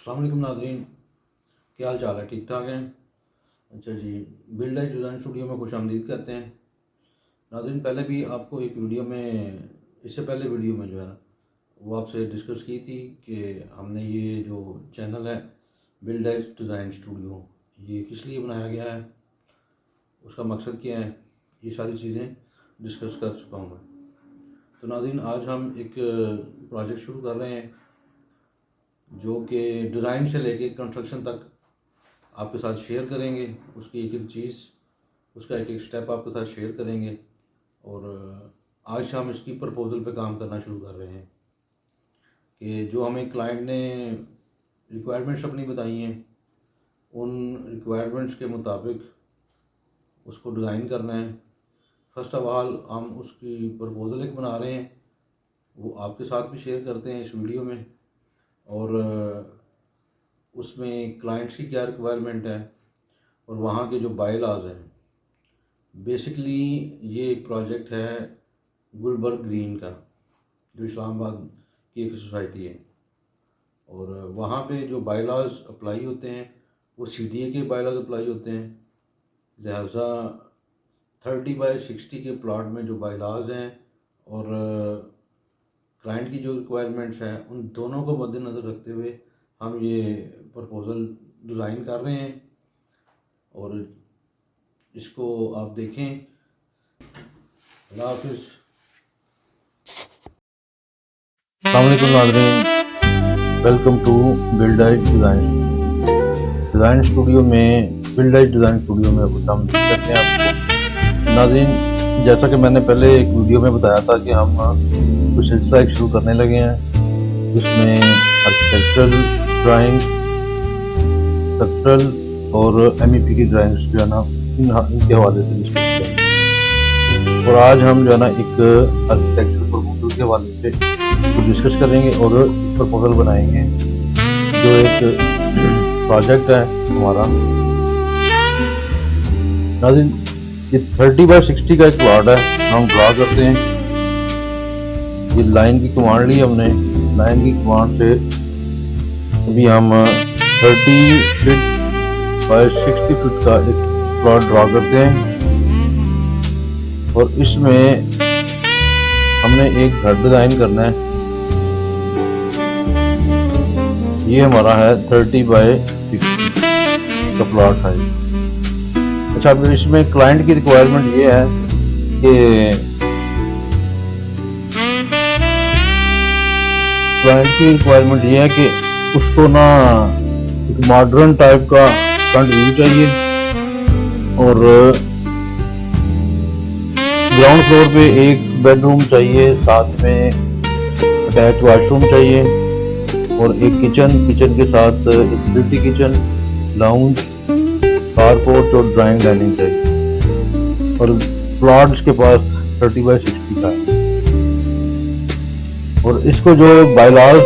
अस्सलाम वालेकुम नाज़रीन, क्या हाल चाल है? ठीक ठाक हैं? अच्छा जी, बिल्ड एज डिज़ाइन स्टूडियो में खुशामदीद करते हैं। नाज़रीन, पहले भी आपको एक वीडियो में, इससे पहले वीडियो में जो है ना, वो आपसे डिस्कस की थी कि हमने ये जो चैनल है बिल्ड एज डिज़ाइन स्टूडियो, ये किस लिए बनाया गया है, उसका मकसद क्या है, ये सारी चीज़ें डिस्कस कर चुका हूँ मैं। तो नाज़रीन, आज हम एक प्रोजेक्ट शुरू कर रहे हैं जो कि डिज़ाइन से लेके कंस्ट्रक्शन तक आपके साथ शेयर करेंगे। उसकी एक एक चीज़, उसका एक एक स्टेप आपके साथ शेयर करेंगे। और आज हम इसकी प्रपोज़ल पे काम करना शुरू कर रहे हैं कि जो हमें क्लाइंट ने रिक्वायरमेंट्स अपनी बताई हैं, उन रिक्वायरमेंट्स के मुताबिक उसको डिज़ाइन करना है। फ़र्स्ट ऑफ ऑल हम उसकी प्रपोज़ल एक बना रहे हैं, वो आपके साथ भी शेयर करते हैं इस वीडियो में। और उसमें क्लाइंट्स की क्या रिक्वायरमेंट है और वहाँ के जो बाय लॉज हैं। बेसिकली ये एक प्रोजेक्ट है गुलबर्ग ग्रीन का, जो इस्लामाबाद की एक सोसाइटी है। और वहाँ पे जो बाय लॉज अप्लाई होते हैं वो CDA के बाय लॉज अप्लाई होते हैं। लिहाजा 30/60 के प्लॉट में जो बाय लॉज हैं और क्लाइंट की जो रिक्वायरमेंट्स हैं, उन दोनों को मद्देनज़र रखते हुए हम ये प्रपोज़ल डिज़ाइन कर रहे हैं। और इसको आप देखें। अल्लाह हाफ़िज़। अस्सलाम वालेकुम नाज़रीन, welcome to build edge design studio में। बिल्ड एज डिज़ाइन स्टूडियो में खुशामदीद करते हैं आपको। नाज़रीन, जैसा कि मैंने पहले एक वीडियो में बताया था कि हम कुछ सिलसिला एक शुरू करने लगे हैं, जिसमें आर्किटेक्चरल ड्राइंग, स्ट्रक्चरल और MEP की ड्राइंग्स जो है ना, इनके हवाले से डिस्कस करेंगे। और आज हम जो है ना एक आर्किटेक्चरल प्रपोजल के हवाले से डिस्कस करेंगे और प्रपोजल बनाएंगे, जो एक प्रोजेक्ट है हमारा। नाज़रीन, ये 30/60 का एक प्लॉट है, हम ड्रा करते हैं। ये लाइन की कमांड ली हमने, लाइन की कमांड से अभी हम 30 फीट बाय 60 फीट का एक प्लॉट ड्रा करते हैं। और इसमें हमने एक घर डिज़ाइन करना है। ये हमारा है 30/60 का प्लॉट है। अच्छा, अब इसमें क्लाइंट की रिक्वायरमेंट ये है कि उसको ना एक मॉडर्न टाइप का फ्रंट व्यू चाहिए और ग्राउंड फ्लोर पे एक बेडरूम चाहिए, साथ में अटैच वॉशरूम चाहिए और एक किचन के साथ एक ब्यूटी किचन, लाउंज, कारपोर्ट और ड्राइंग डाइनिंग चाहिए। और प्लॉट के पास 30/60 का है। और इसको जो बायलॉज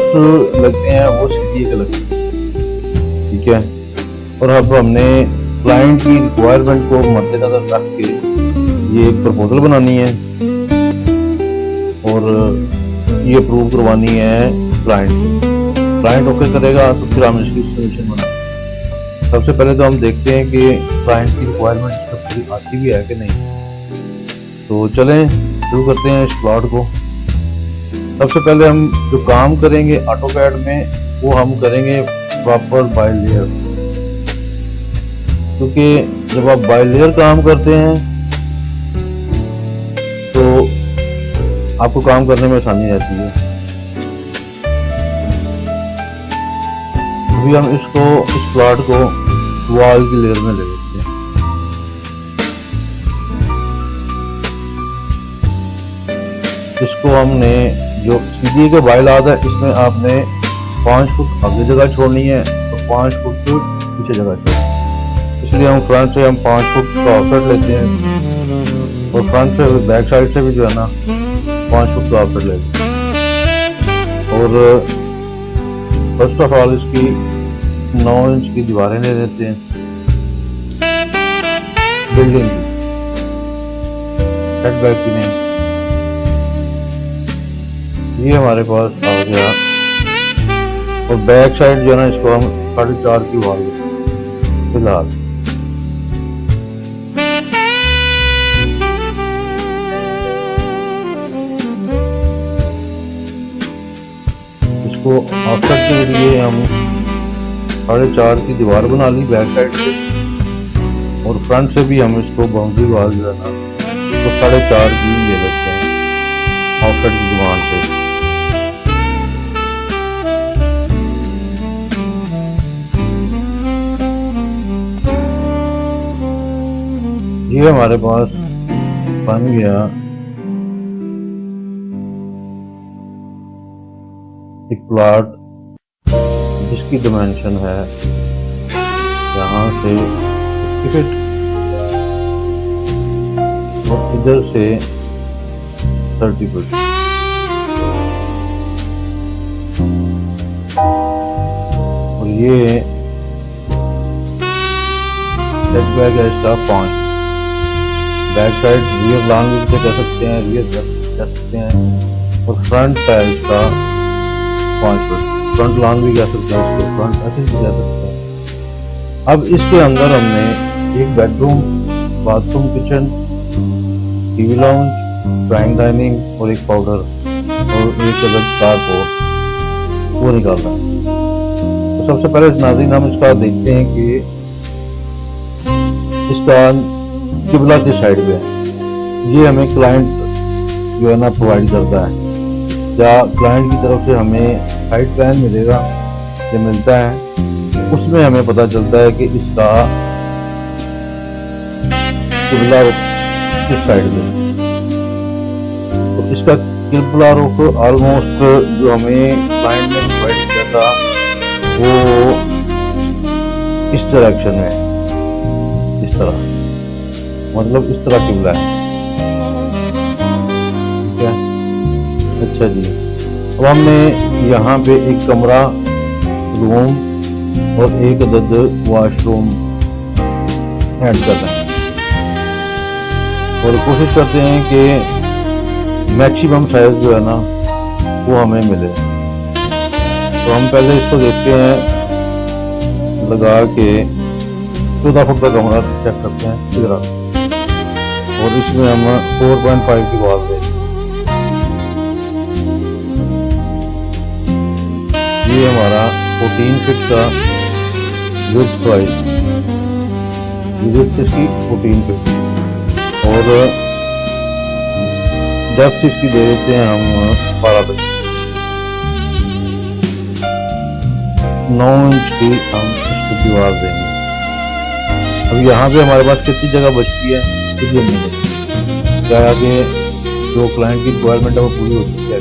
लगते हैं वो CDA के लगते हैं, ठीक है। और अब हमने क्लाइंट की रिक्वायरमेंट को मद्देनजर रख के ये एक प्रपोजल बनानी है और ये अप्रूव करवानी है क्लाइंट से। क्लाइंट ओके करेगा तो फिर हम इसकी सोल्यूशन बनाएंगे। सबसे पहले तो हम देखते हैं कि क्लाइंट की रिक्वायरमेंट पूरी आती भी है कि नहीं। तो चलें शुरू करते हैं इस प्लॉट को। सबसे पहले हम जो काम करेंगे ऑटोकैड में, वो हम करेंगे प्रॉपर बाय लेयर, क्योंकि जब आप बाय लेयर काम करते हैं तो आपको काम करने में आसानी रहती है। अभी हम इस प्लॉट को वॉल की लेयर में ले लेते हैं। इसको हमने जो CDA के बायलॉज है, इसमें आपने 5 फुट आगे जगह छोड़नी है और 5 फुट पीछे जगह छोड़नी। इसलिए हम फ्रंट से 5 फुट का ऑफसेट लेते हैं और फ्रंट से बैक साइड से भी जो है ना 5 फुट का ऑफसेट लेते हैं। और फर्स्ट ऑफ ऑल इसकी 9 इंच की दीवारें ले लेते हैं बिल्डिंग की, सेटबैक की नहीं। ये हमारे पास आ गया और बैक साइड जो है ना इसको हम 4.5 की वॉल देंगे फिलहाल। इसको ऑफसेट के लिए हम 4.5 की दीवार बना ली बैक साइड से, और फ्रंट से भी हम इसको बाउंड्री वॉल जो है ना तो 4.5 की ले लेते हैं ऑफसेट की दुकान से। ये हमारे पास बन गया एक प्लॉट जिसकी डिमेंशन है यहाँ से 50 फीट और इधर से 30 फीट। और ये सेटबैक है इसका 5। बैक साइड रियर लॉन्ग भी कर सकते हैं, रियर कर सकते हैं, और फ्रंट है इसका 5 फीट। फ्रंट लॉन्ग भी कर सकते हैं, इसको फ्रंट ऐसे भी कर सकते हैं। अब इसके अंदर हमने एक bedroom, bathroom, kitchen, TV lounge, drawing dining और एक पाउडर और एक अलग कारपोर्ट वो निकालना है। तो सबसे पहले नाज़रीन हम इसका देखते हैं कि इसका किबला की साइड पे है। ये हमें क्लाइंट जो है ना प्रोवाइड करता है, या क्लाइंट की तरफ से हमें साइड प्लान मिलेगा जो मिलता है, उसमें हमें पता चलता है कि इसका किबला किस साइड पे। तो इसका किबला रुख ऑलमोस्ट जो हमें क्लाइंट ने प्रोवाइड किया था वो इस डायरेक्शन में, इस तरह, मतलब इस तरह किबला है। ठीक है, अच्छा जी। अब हमने यहाँ पे एक कमरा, रूम और एक अदद वॉशरूम ऐड करना है, और कोशिश करते हैं कि मैक्सिमम साइज जो है ना वो हमें मिले। तो हम पहले इसको देखते हैं लगा के 14 फुट का कमरा चेक करते हैं इधर, और इसमें हम 4.5 की वॉल दें। ये हमारा 14 फीट का विड्थ वाइज, विड्थ इसकी 14 फीट, और डेप्थ इसकी दे देते हैं हम 12 फीट। 9 इंच की हम इसको दीवार देंगे। अब यहाँ पे हमारे पास कितनी जगह बचती है क्या आगे जो क्लाइंट की रिक्वायरमेंट है वो पूरी हो चुकी है।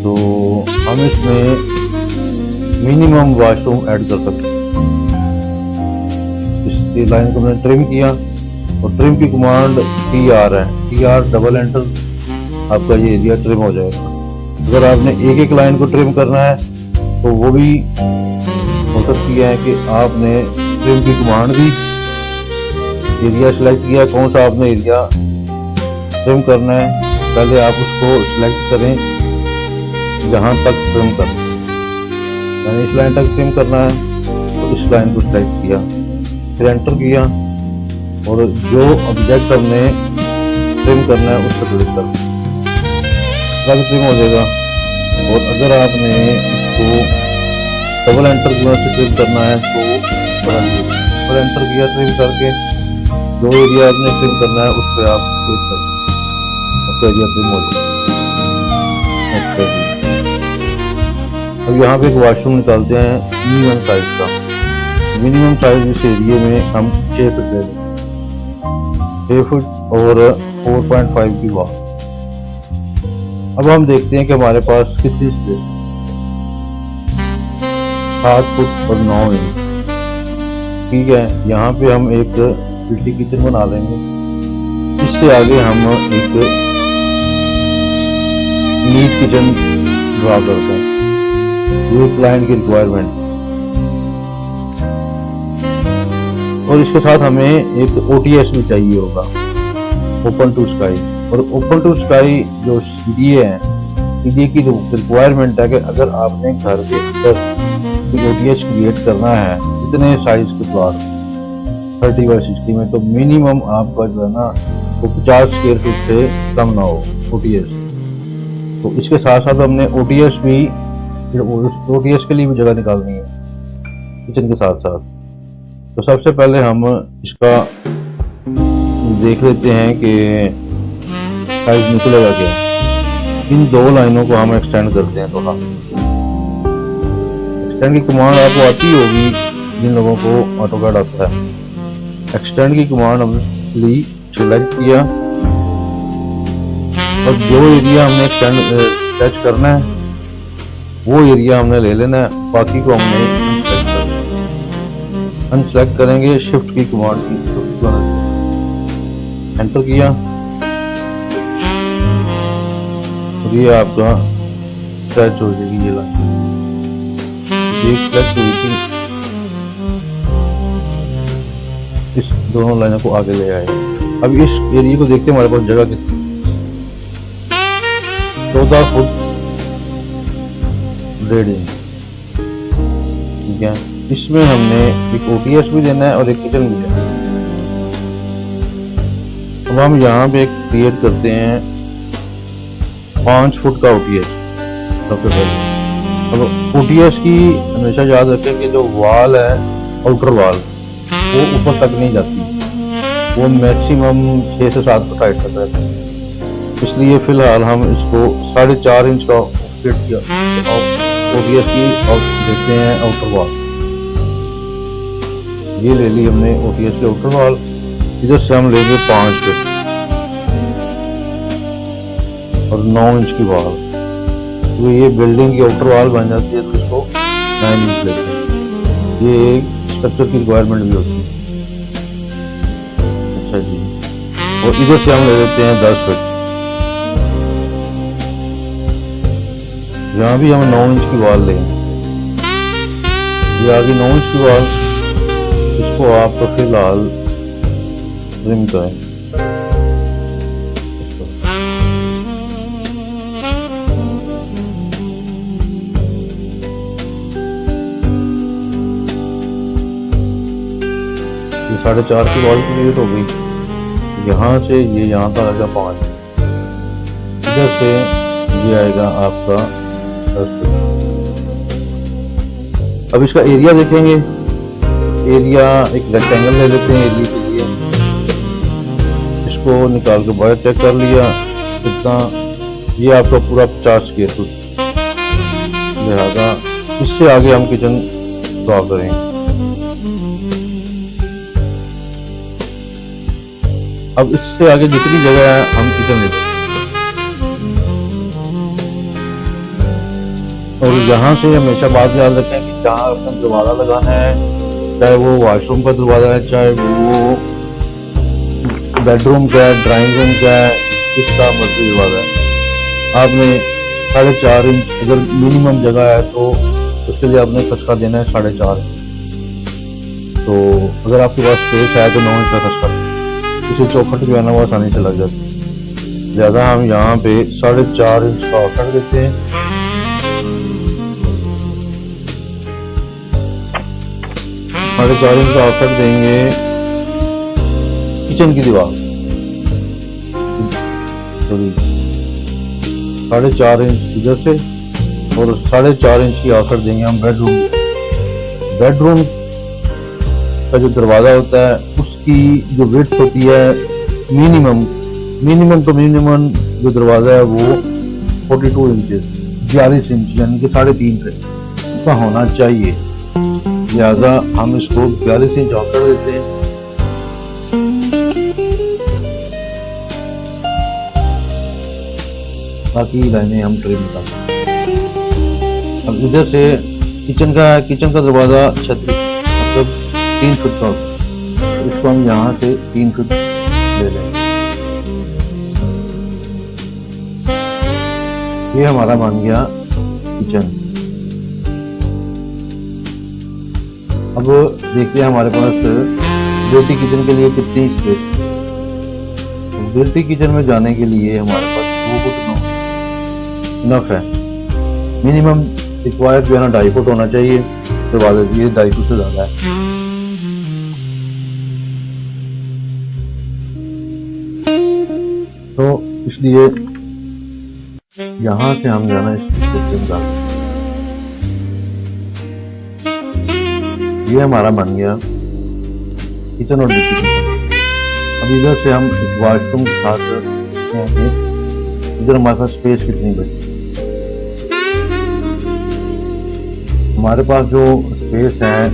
तो हम इसमें मिनिमम वॉशरूम ऐड कर सकते हैं। इसकी लाइन को हमने ट्रिम किया, और ट्रिम की कमांड TR है, TR डबल एंटर, आपका ये एरिया ट्रिम हो जाएगा। अगर आपने एक एक लाइन को ट्रिम करना है तो वो भी हो सकती है कि आपने ट्रिम की कमांड दी, एरिया सेलेक्ट किया, कौन सा आपने एरिया ट्रिम करना है, पहले आप उसको सिलेक्ट करें जहां तक ट्रिम करना है। मैंने इस लाइन तक ट्रिम करना है तो इस लाइन को सिलेक्ट किया, फिर एंटर किया, और जो ऑब्जेक्ट हमने ट्रिम करना है उस पर क्लिक कर दिया, ट्रिम हो जाएगा। और अगर आपने इसको डबल एंटर की मदद से ट्रिम करना है तो डबल एंटर किया, ट्रिम करके जो एरिया आपने ट्रिम करना है उस पर आप क्लिक कर दें, आपका एरिया ट्रिम हो जाएगा। अच्छा जी, अब यहाँ पे एक वॉशरूम निकालते हैं मिनिमम साइज का। मिनिमम साइज इस एरिया में हम 6 फीट दे दें, 6 फीट और 4.5 की वॉल। अब हम देखते हैं कि हमारे पास कितनी स्पेस, 7 फुट और 9 इंच। ठीक है, यहाँ पे हम एक सिटी किचन बना लेंगे। इससे आगे हम एक नीट किचन ड्रा करते हैं, ये क्लाइंट की रिक्वायरमेंट। और इसके साथ हमें एक OTS भी चाहिए होगा, ओपन टू स्काई। और ओपन टू स्काई जो सीढ़ी है ये की रिक्वायरमेंट है कि अगर आपने घर के अंदर OTH क्रिएट करना है इतने साइज के प्लॉट 30x60 में, तो मिनिमम आपका जो है ना वो 50 स्क्वायर फीट से कम ना हो OTH। तो इसके साथ साथ हमने OTH के लिए भी जगह निकालनी है किचन के साथ साथ। तो सबसे पहले हम इसका देख लेते हैं कि साइज निकलेगा क्या। इन 2 लाइनों को हम एक्सटेंड करते हैं। थोड़ा एक्सटेंड की कमांड आपको आती होगी जिन लोगों को ऑटोकैड आता है। एक्सटेंड की कमांड हमने सेलेक्ट किया और जो एरिया हमने एक्सटेंड टच करना है वो एरिया हमने ले लेना है, बाकी को हमने अनसेलेक्ट करेंगे। शिफ्ट की कमांड की एंटर किया और ये आपका टच हो जाएगी। ये लाइन सेलेक्ट हुई थी, इस दोनों लाइनों को आगे ले आए। अब इस एरिया को देखते हैं हमारे पास जगह कितनी, 14 फुट 1.5 इंच। ठीक है, इसमें हमने एक OTH भी देना है और एक किचन भी देना है। अब हम यहाँ पे क्रिएट करते हैं 5 फुट का OTH सबसे पहले। अब OTH की हमेशा याद रखें कि जो वाल है आउटर वाल वो ऊपर तक नहीं जाती, वो मैक्सिमम 6 से 7 फुट हाइट तक रहती है। इसलिए फिलहाल हम इसको 4.5 इंच का OTH की देते हैं आउटर वाल। ये ले ली हमने OTH के आउटर वाल। इधर से हम लेंगे 5 फुट और 9 इंच की वाल। तो ये बिल्डिंग की आउटर वाल बन जाती है, तो इसको 9 इंच लेते हैं। ये एक स्ट्रक्चर की रिक्वायरमेंट भी होती है। अच्छा जी, और इधर से हम ले लेते हैं 10 फुट। यहाँ भी हम 9 इंच की वाल लेंगे। ये आ गई 9 इंच की वाल। इसको आप तो फिलहाल ट्रिम करें। ये 4.5 की वॉल क्रिएट हो गई। यहाँ से ये यहाँ का आएगा 5, इधर से ये आएगा आपका 10। अब इसका एरिया देखेंगे। एरिया एक रेक्टेंगल ले लेते हैं एरिया के लिए। इसको निकाल के बाहर चेक कर लिया कितना, ये आपका पूरा 50 स्क्वायर फुट। लिहाजा इससे आगे हम किचन ड्रॉ करेंगे। अब इससे आगे जितनी जगह है हम किचन लेते हैं। और यहाँ से हमेशा बात याद रखें कि जहाँ अपना दरवाजा लगाना है, चाहे वो वॉशरूम का दरवाजा है, चाहे वो बेडरूम का है, ड्राइंग रूम का है, इसका मर्जी दरवाजा है, आपने 4.5 इंच अगर मिनिमम जगह है तो उसके लिए आपने खसका देना है 4.5 इंच। तो अगर आपके पास स्पेस है तो 9 इंच का खसका, इसे चौखट जो है ना वो आसानी से लग जाती है। ज़्यादा हम यहाँ पे 4.5 इंच का ऑफर देते हैं। 4.5 इंच का ऑफर देंगे किचन की दीवार, 4.5 इंच इधर से और 4.5 इंच की ऑफर देंगे हम बेडरूम। बेडरूम का जो दरवाजा होता है उसकी जो विड्थ होती है मिनिमम जो दरवाजा है वो 42 इंच 42 इंच यानी कि 3.5 फीट का होना चाहिए। लिहाजा हम इसको 42 इंच ऑफ कर देते हैं। बाकी लाइनें हम ट्रिम करते हैं। अब इधर से किचन का दरवाजा 36 मतलब 3 फुट का, इसको हम यहाँ से 3 फुट ले लेंगे। ये हमारा बन गया किचन। अब देखते हैं हमारे पास बेटी किचन के लिए कितनी स्पेस। बेटी किचन में जाने के लिए हमारे पास 2 फुट 9 इनफ है। मिनिमम रिक्वायर्ड जो है ना 2.5 फुट होना चाहिए, दरवाजा ये 2.5 फुट से ज़्यादा है। तो इसलिए यहाँ से हम जाना इस ये हमारा बन गया किचन और डिप्टी किचन। अब इधर से हम एक वॉशरूम के साथ इधर हमारे पास स्पेस कितनी बची। हमारे पास जो स्पेस है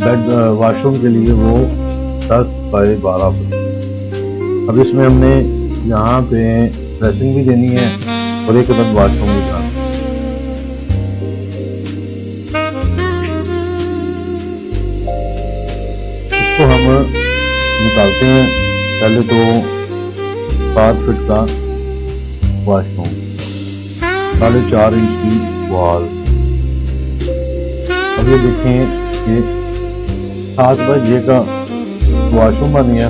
बेड वॉशरूम के लिए वो 10 बाय 12 फुट। अब इसमें हमने यहाँ पे ड्रेसिंग भी देनी है और एक अदद वॉशरूम भी बनाना है। इसको हम निकालते हैं। पहले तो 7 फीट का वॉशरूम, 4.5 इंच की वॉल। अब ये देखें कि 7 बाय 6 का वॉशरूम बन गया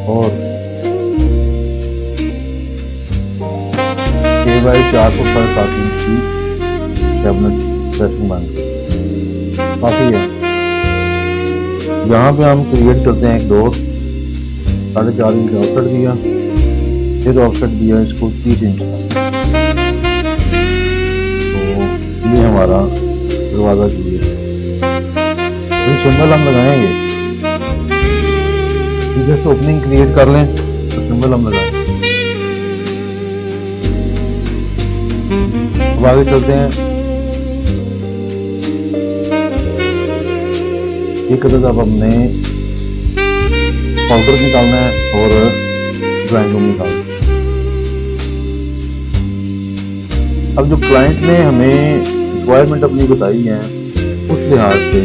और 6 बाय 4 फुट पर 7 इंच की कैबिनेट ड्रेसिंग बन गई, काफी है। यहाँ पे हम क्रिएट करते हैं एक डोर, 4.5 इंच ऑफसेट दिया, फिर ऑफसेट दिया इसको 30 इंच का। तो ये हमारा दरवाजा जो है सिंबल हम लगाएंगे। जैसे ओपनिंग क्रिएट कर लें तो सिंबल हम लगाएंगे। अब आगे चलते हैं। एक अदद अब हमने पाउडर निकालना है और ड्राइंग रूम निकालना है। अब जो क्लाइंट ने हमें रिक्वायरमेंट अपनी बताई है उस लिहाज से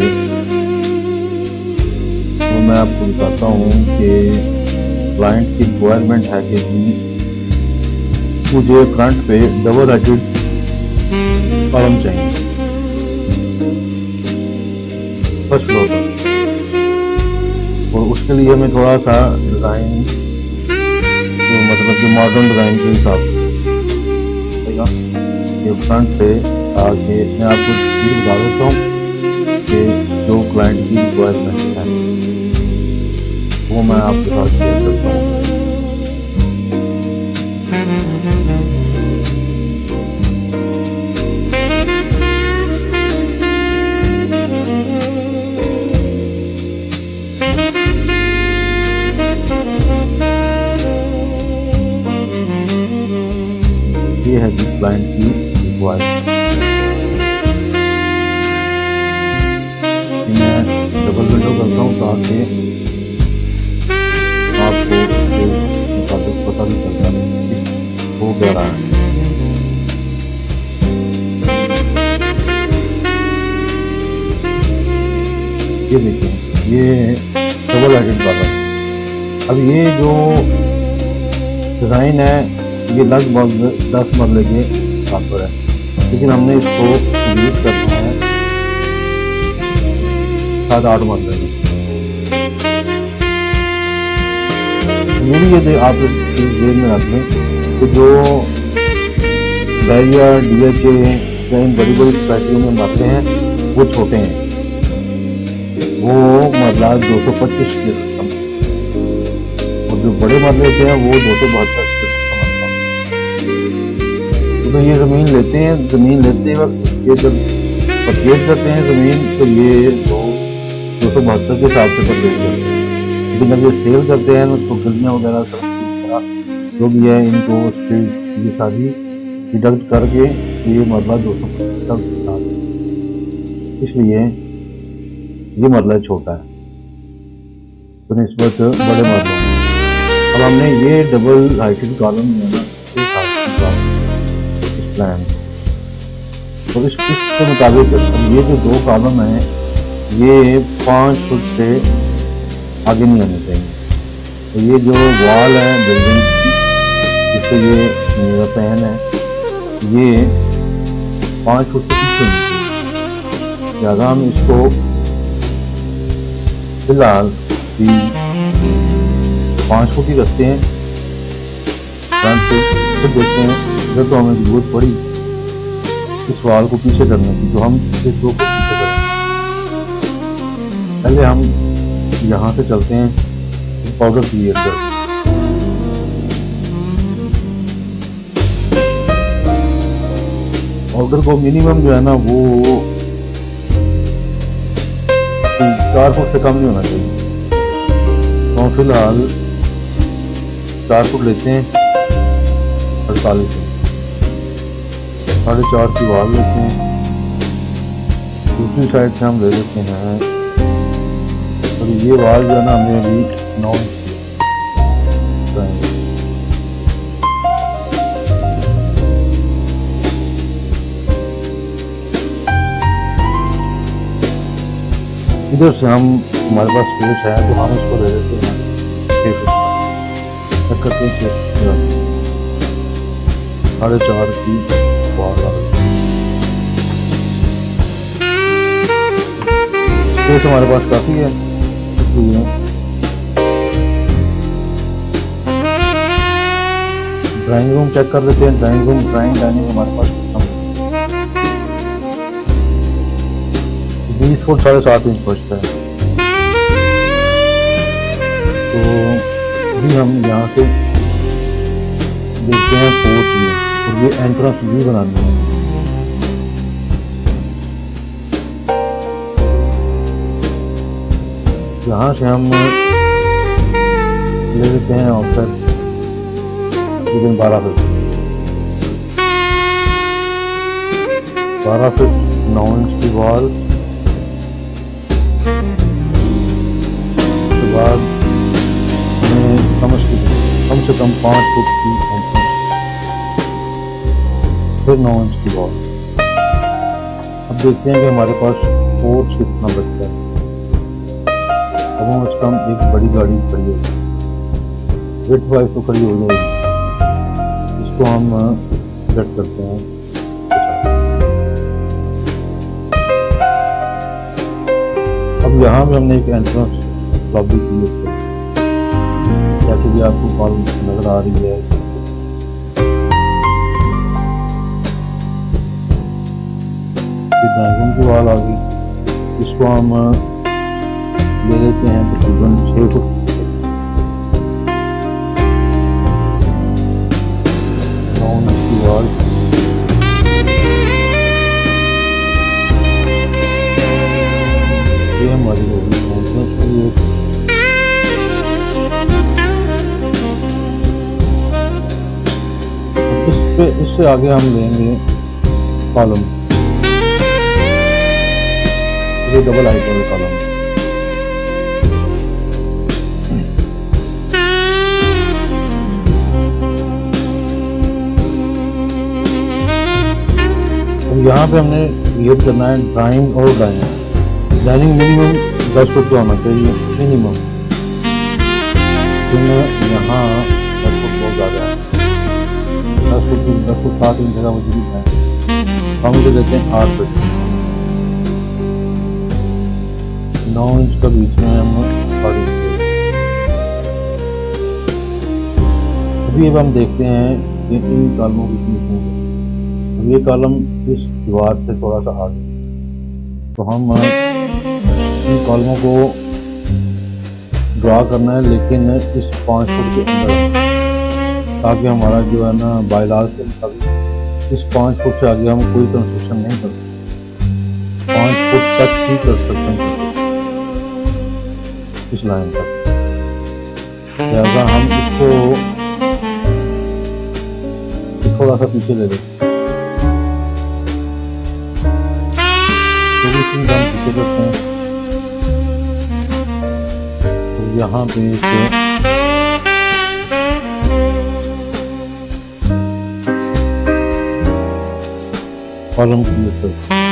तो मैं आपको बताता हूँ कि क्लाइंट की रिक्वायरमेंट है कि मुझे फ्रंट पे डबल हेडेड कॉलम चाहिए फर्स्ट फ्लोर पर, और उसके लिए मैं थोड़ा सा डिज़ाइन जो मतलब कि मॉडर्न डिज़ाइन के हिसाब से ये फ्रंट पे आगे मैं आपको चीज़ बता देता हूँ कि जो क्लाइंट की रिक्वायरमेंट है वो मैं आपके साथ शेयर करता हूँ। ये है जिस क्लाइंट की रिक्वायरमेंट। मैं डबल विंडो करता हूँ ताकि आपको मुताबिक पता भी चलता है कि हो क्या रहा है। ये देखिए ये डबल हेडेड वाला। अब ये जो डिज़ाइन है ये लगभग 10 मरले के बराबर है, लेकिन हमने इसको यूज करना है 7-8 मरले में। ये भी ये आप जेल में रख लें कि जो डायरिया DHA या इन बड़ी बड़ी सोसाइटियों में मरते हैं वो छोटे हैं, वो मरला 225 के कम, और जो बड़े मरले होते हैं वो 272 के तो ये ज़मीन लेते हैं। ज़मीन लेते वक्त ये जब परचेज करते हैं ज़मीन तो ये 272 के हिसाब से परचेज करते हैं, लेकिन जब ये सेल करते हैं तो गलियाँ वगैरह सब जो भी है इनको ये सारी डिडक्ट करके ये मरला 275 के साथ, इसलिए ये मरला छोटा है तो निस्बत बड़े मरलों। अब हमने ये डबल हाइटेड कॉलम प्लान और इसके मुताबिक ये जो 2 कॉलम हैं ये 5 फुट से आगे नहीं आने चाहिए। तो ये जो वॉल है बिल्डिंग की जिससे ये मेरा पैन है ये 5 फुट से पीछे होनी चाहिए। ज़्यादा हम इसको फिलहाल 5 फुट ही रखते हैं फ्रंट से, फिर देखते हैं अगर तो हमें जरूरत पड़ी इस वाल को पीछे करने की तो हम इस 2 को पीछे करें। पहले हम यहाँ से चलते हैं पाउडर क्रिएट कर। पाउडर को मिनिमम जो है ना वो 4 फुट से कम नहीं होना चाहिए। तो फिलहाल 4 फुट लेते हैं 48 में, 4.5 की वाल लेते हैं। दूसरी साइड से हम ले लेते हैं और ये वाल जो है ना हमें अभी 9 इंच इधर से हम हमारे पास स्पेस है तो हम इसको ले लेते हैं 6 फुट तक करते हैं 4.5 की वाल स्पेस हमारे पास काफ़ी है, इसलिए ड्राइंग रूम चेक कर लेते हैं। ड्राइंग रूम डाइनिंग हमारे पास 20 फुट 7.5 इंच बचता है। तो अभी हम यहाँ से देखते हैं पोर्च में, और ये एंट्रेंस भी बनानी है। यहाँ से हम ले लेते हैं ऑफसेट 12 फीट 9 इंच की वॉल। उसके बाद हमें कम से कम 5 फुट की एंट्रेंस, फिर 9 इंच की वॉल। अब देखते हैं कि हमारे पास पोर्च कितना बचता है। कम से कम एक बड़ी गाड़ी खड़ी है, विड्थ वाइज तो खड़ी हो जाएगी। इसको हम सेट करते हैं। अब यहाँ भी हमने एक एंट्रेंस लॉबी क्रिएट की, जैसे कि आपको कॉलम नजर आ रही है। ड्राइंग रूम की वॉल आ गई, इसको हम ले लेते हैं तकरीबन 6 फुट। की वॉल ये हमारी होगी इससे आगे हम लेंगे कॉलम, ये डबल हाइट वाले कॉलम। यहाँ पे हमने क्रिएट करना है ड्राइंग और डाइनिंग मिनिमम 10 फुट का होना चाहिए मिनिमम। यहाँ 10 फुट बहुत ज़्यादा है, 10 फुट 7 इंच का मौजूद है। हम इसे देते हैं 8 फुट 9 इंच का बीच में हम खड़ी। अभी अब हम देखते हैं कि इन कॉलमों की कितनी, ये कॉलम इस दीवार से थोड़ा सा आगे, तो हम इन कॉलमों को ड्रा करना है लेकिन इस 5 फुट के अंदर, ताकि हमारा जो है ना बायलाज के मुताबिक इस 5 फुट से आगे हम कोई कंस्ट्रक्शन नहीं कर सकते, 5 फुट तक ही कंस्ट्रक्शन कर सकते इस लाइन तक। लिहाजा हम इसको थोड़ा सा पीछे ले लेते हैं, पीछे करते हैं। तो यहाँ पे कॉलम क्रिएट करते हैं।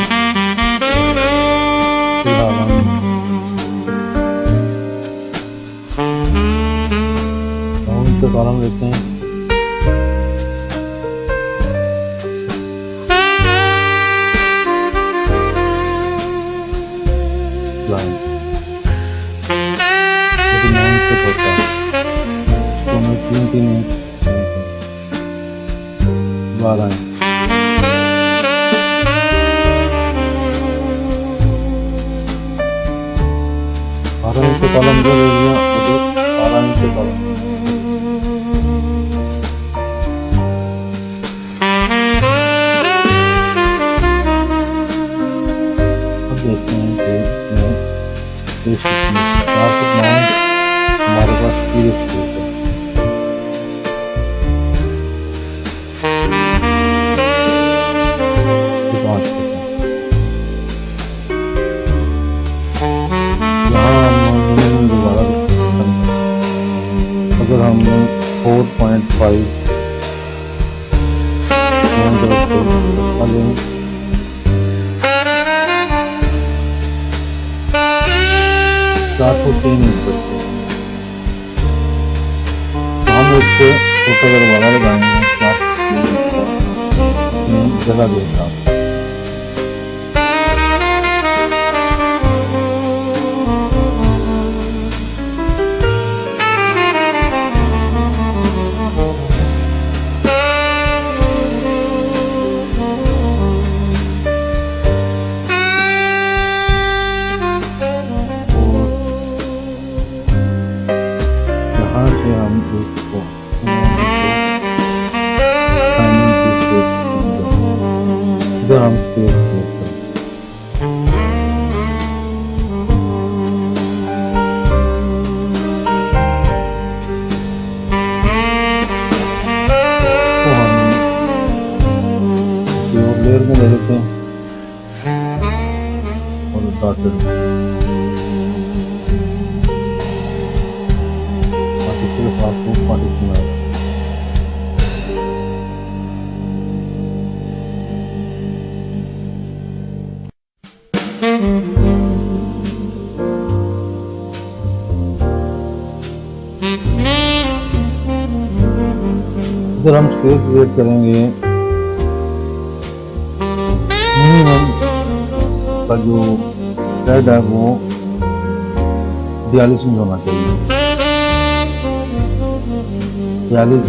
फिलहाल हम उनसे कॉलम लेते हैं, लेकिन 9 इंच होता है तो हमें 3 इंच 12 इंच। 12 इंच कॉलम जो ले लिया और 12 इंच कॉलम। अब देखते हैं कि इसमें स्पेस कितनी है। 4 फुट 9 इंच हमारे पास फ्री स्पेस है। अगर हम 4.5 4 फुट 3 इंच करते हैं, तो हम इससे छोटा दरवाजा लगाएंगे। 4 जगह देगा हम इसको इधर हम स्पेस देते हैं। तो हम प्योर लेयर में ले लेते हैं और डॉटेड आपको पार्टीशन आएगा। इधर हम स्पेस क्रिएट करेंगे। मिनिमम का जो थ्रेड है वो 42 इंच होना चाहिए, 42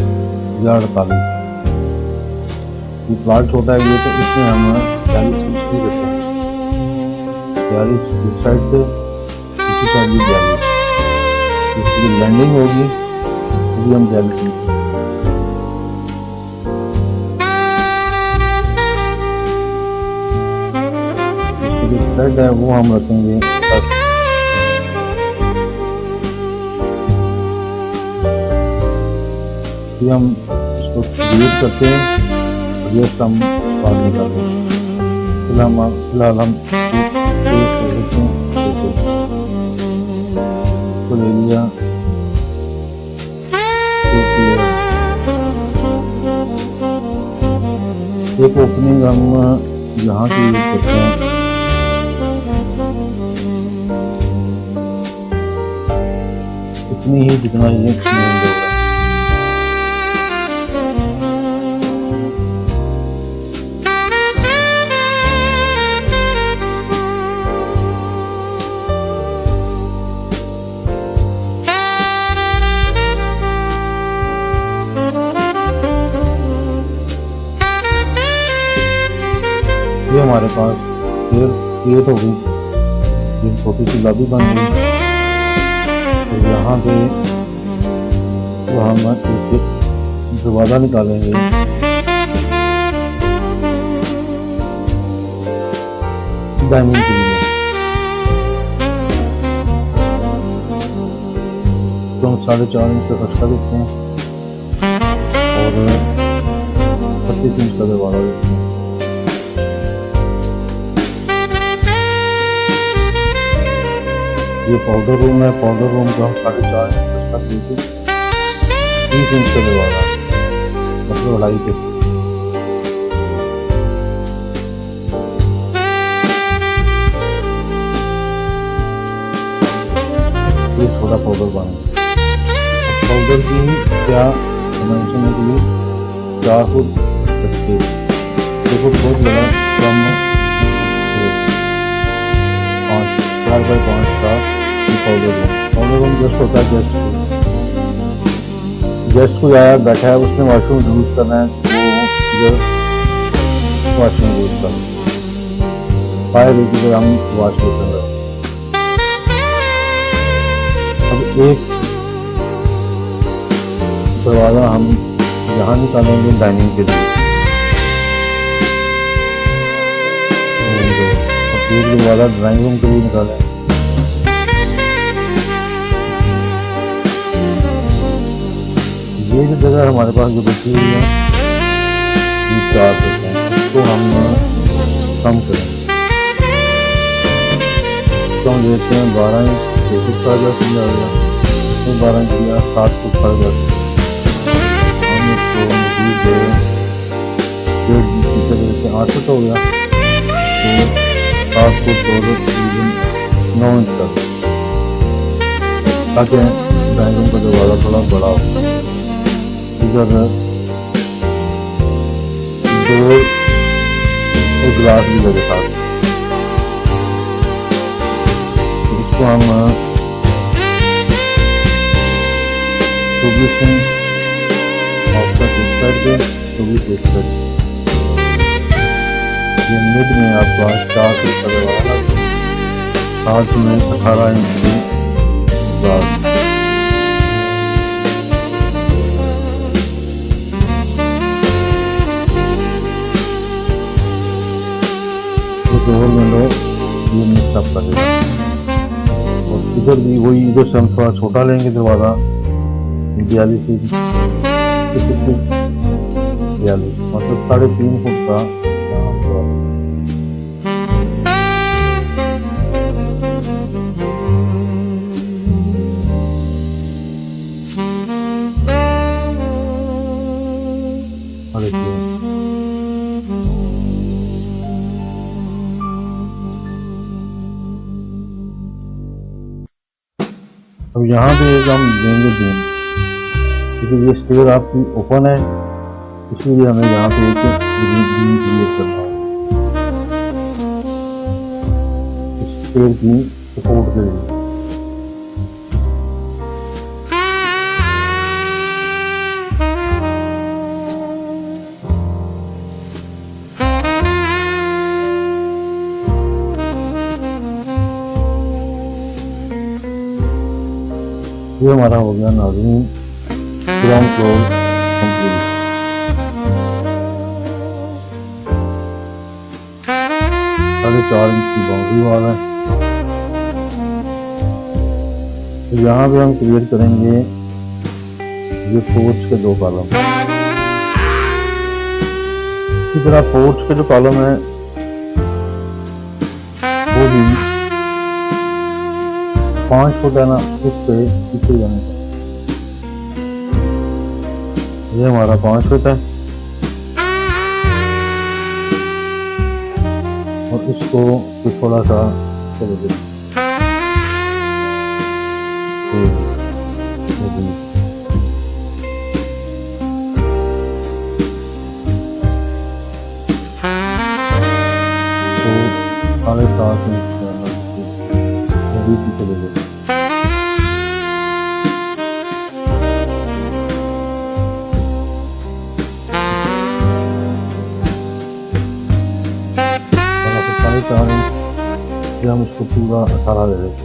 या 48। ये प्लाट छोटा है ये, तो इसमें हम 42 इंच नहीं रखते हैं। 42 इस साइड से, इसी साइड भी 42। इसकी लैंडिंग होगी वो भी हम 42 इंच। इसकी जो थ्रेड है वो हम रखेंगे 10। हम इसको डिलीट करते हैं और ये हम बाद में कर देंगे। फिलहाल हम इसको ले लिया। एक ओपनिंग हम यहाँ की यूज करते हैं। इतनी ही जितना ये मेन डोर है। ये हमारे पास लेयर क्रिएट हो गई, ये छोटी सी लॉबी बन गई। तो यहाँ पे तो हम एक दरवाज़ा निकालेंगे। डायमंड के लिए तो हम 4.5 इंच का खर्चा देते हैं और 25 इंच का दरवाज़ा देते हैं। ये पाउडर रूम है, पाउडर रूम का हम 4.5 इंच का देते 30 इंच का दरवाज़ा, मतलब ढाई के। ये थोड़ा पाउडर बना, पाउडर की क्या डायमेंशन है कि 4 फुट 25, 2 फुट बहुत लगा तो हम 4x5 का पाउडर रूम जस्ट होता है। गेस्ट कोई आया बैठा है, उसने वॉशरूम यूज करना है, तो इधर वॉशिंग यूज कर, 5 इंच इधर हम वॉश बेसिन रखें। अब एक दरवाज़ा हम यहाँ निकालेंगे डाइनिंग के लिए, और एक दरवाज़ा ड्राइंग रूम के लिए निकालें। ये जो जगह हमारे पास जो बची हुई है, ये 4 फुट है, इसको हम कम करेंगे। तो हम देखते हैं 12 इंच 6 फुट का जैसे जाएगा, 12 इंच या 7 फुट का जैसे हम इसको मजीद 8 फुट हो गया, तो 7 फुट 9 इंच तक, ताकि ड्राइंग रूम का दरवाज़ा थोड़ा बड़ा हो। इधर 2 गिलास भी लगे साथ, इसको हम ट्यूबलेशन ऑप्शन इस साइड पे, ट्यूबलेशन इस साइड। ये मिड में आपका 4 फुट का दरवाज़ा, साथ में 18 इंच की गिलास। डोर विंडो ये मिक्स अप करेगा, और इधर भी वही, इधर से हम थोड़ा छोटा लेंगे दरवाज़ा, 42 से 42 मतलब 3.5 फुट का अब यहाँ पे हम देंगे बीम, क्योंकि ये स्टेयर आपकी ओपन है, इसलिए हमें यहाँ पे एक बीम क्रिएट करना है इस स्टेयर की सपोर्ट के लिए। ये हमारा हो गया नाज़रीन ग्राउंड फ्लोर कंप्लीट। 4.5 इंच की बाउंड्री वाल है। तो यहाँ पे हम क्रिएट करेंगे ये पोर्च के 2 कॉलम। इसी तरह पोर्च के जो कॉलम है वो भी 5 फुट है ना, उस पे पीछे जाने का। ये हमारा 5 फुट है, और इसको फिर थोड़ा सा चले दें। तो 7.5 इंच चले गए। हम इसको पूरा 18 दे देते।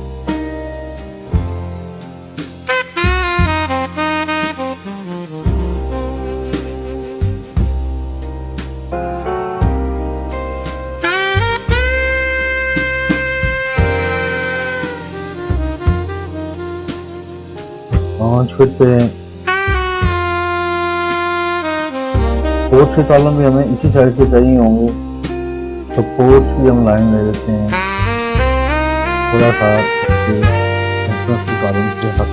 पाँच फुट पे पोर्च के कॉलम भी हमें इसी साइड पे चाहिए होंगे, तो पोर्च की हम लाइन ले लेते हैं थोड़ा सा एंट्रेंस के कॉलम से हट,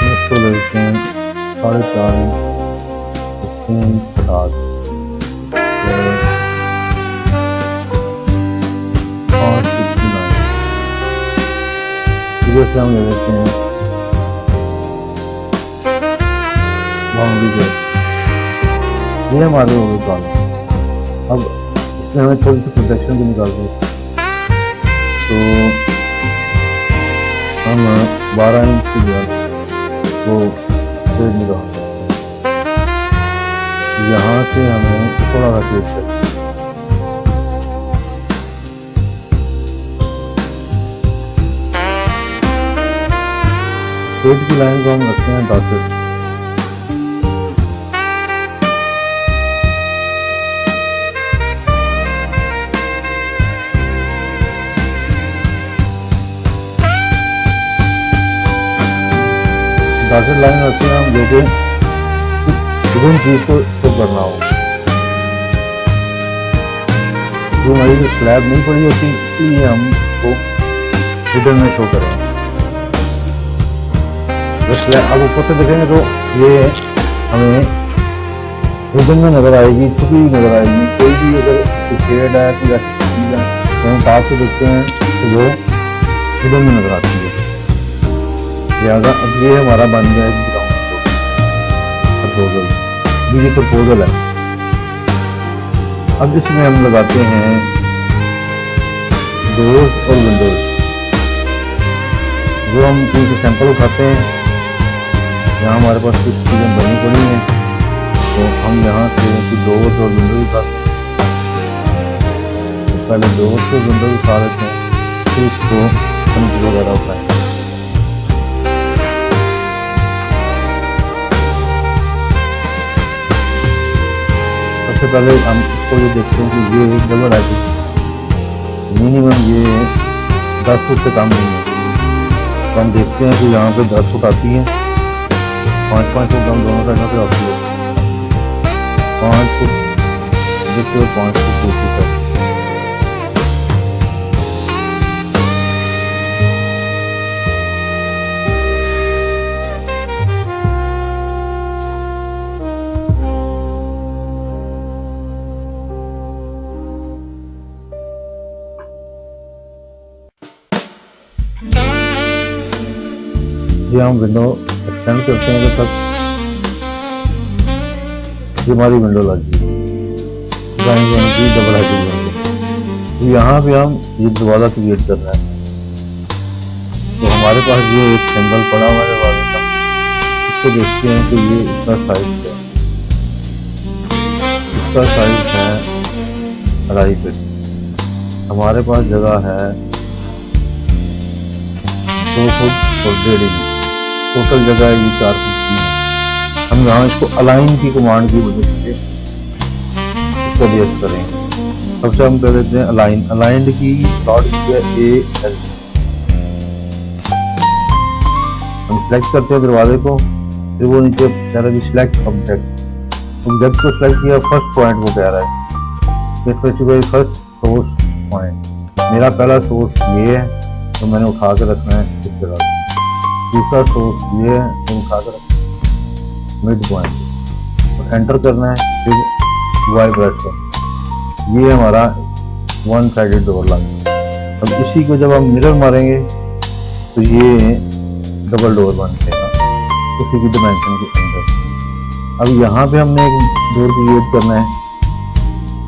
इसको ले लेते हैं 4.5 इंच 7 इधर से हम ले लेते हैं बाउंड्री गेट। ये हमारे हो गए कॉलम। अब इसमें हमें थोड़ी सी प्रोटेक्शन भी निकालनी है, तो हम 12 इंच की जो वो से निकाल सकते हैं। यहाँ से हमें थोड़ा सा शेड चाहिए। शेड की लाइन को हम रखते हैं 10 डॉटेड लाइन रखते हैं हम, जो कि विभिन्न चीज को शो करना हो। जो हमारी जो स्लैब नहीं पड़ी होती, इसलिए हम उसको हिडन में शो करें। जो स्लैब अब ऊपर से देखेंगे तो ये हमें हिडन में नजर आएगी, छुपी हुई नजर आएगी। कोई भी अगर शेड है, कोई ऐसी चीज है तो हम पास से देखते हैं तो वो हिडन में नजर आती है। लिहाजा अब ये हमारा बन गया है ग्राउंड प्रपोजल। ये प्रपोजल है। अब इसमें हम लगाते हैं डोर्स और विंडोज। जो हम इनके सैंपल उठाते हैं, यहाँ हमारे पास कुछ चीज़ें बनी पड़ी हैं, तो हम यहाँ से कुछ डोर्स और विंडोज उठाते हैं। तो पहले डोर्स और विंडोज उठा लेते हैं, फिर इसको फर्नीचर वगैरह उठाएंगे। सबसे पहले हम इसको ये देखते हैं कि ये डबल आई मिनिमम ये 10 फुट से कम नहीं है। तो हम देखते हैं कि यहाँ पे 10 फुट आती है, 5-5 फुट हम दोनों साइडों पे आती है। 5 फुट देखते हो, 5 फुट 2 फुट है। ये हम विंडो एक्सटेंड करते हैं जब तक ये हमारी विंडो लग गई डबल हाइटेड विंडो। तो यहाँ पे हम ये दरवाजा क्रिएट करना है। तो हमारे पास ये एक सिंबल पड़ा हुआ है दरवाजे का, इसको देखते हैं कि ये इसका साइज है। इसका साइज है 2.5 फीट। हमारे पास जगह है 2 फुट और 1.5 इंच। टोटल जगह ये 4 फुट की है। हम यहाँ इसको अलाइन की कमांड की वजह से इसको एडजस्ट करेंगे। सबसे हम कर देते हैं अलाइन। अलाइंड की डॉट की है AL। हम सिलेक्ट करते हैं दरवाजे को, फिर वो नीचे कह रहा है सिलेक्ट ऑब्जेक्ट। ऑब्जेक्ट को सिलेक्ट किया, फर्स्ट पॉइंट वो कह रहा है फर्स्ट सोर्स पॉइंट। मेरा पहला सोर्स ये है तो मैंने उठा के रखना है इस तरह। दूसरा सोर्स ये है तो उठा कर मिड पॉइंट और एंटर करना है, फिर वाई प्रेस करना। ये हमारा 1 साइडेड डोर लग गया। अब इसी को जब हम मिरर मारेंगे तो ये डबल डोर बन जाएगा उसी की डिमेंशन के अंदर। अब यहाँ पे हमने एक डोर क्रिएट करना है,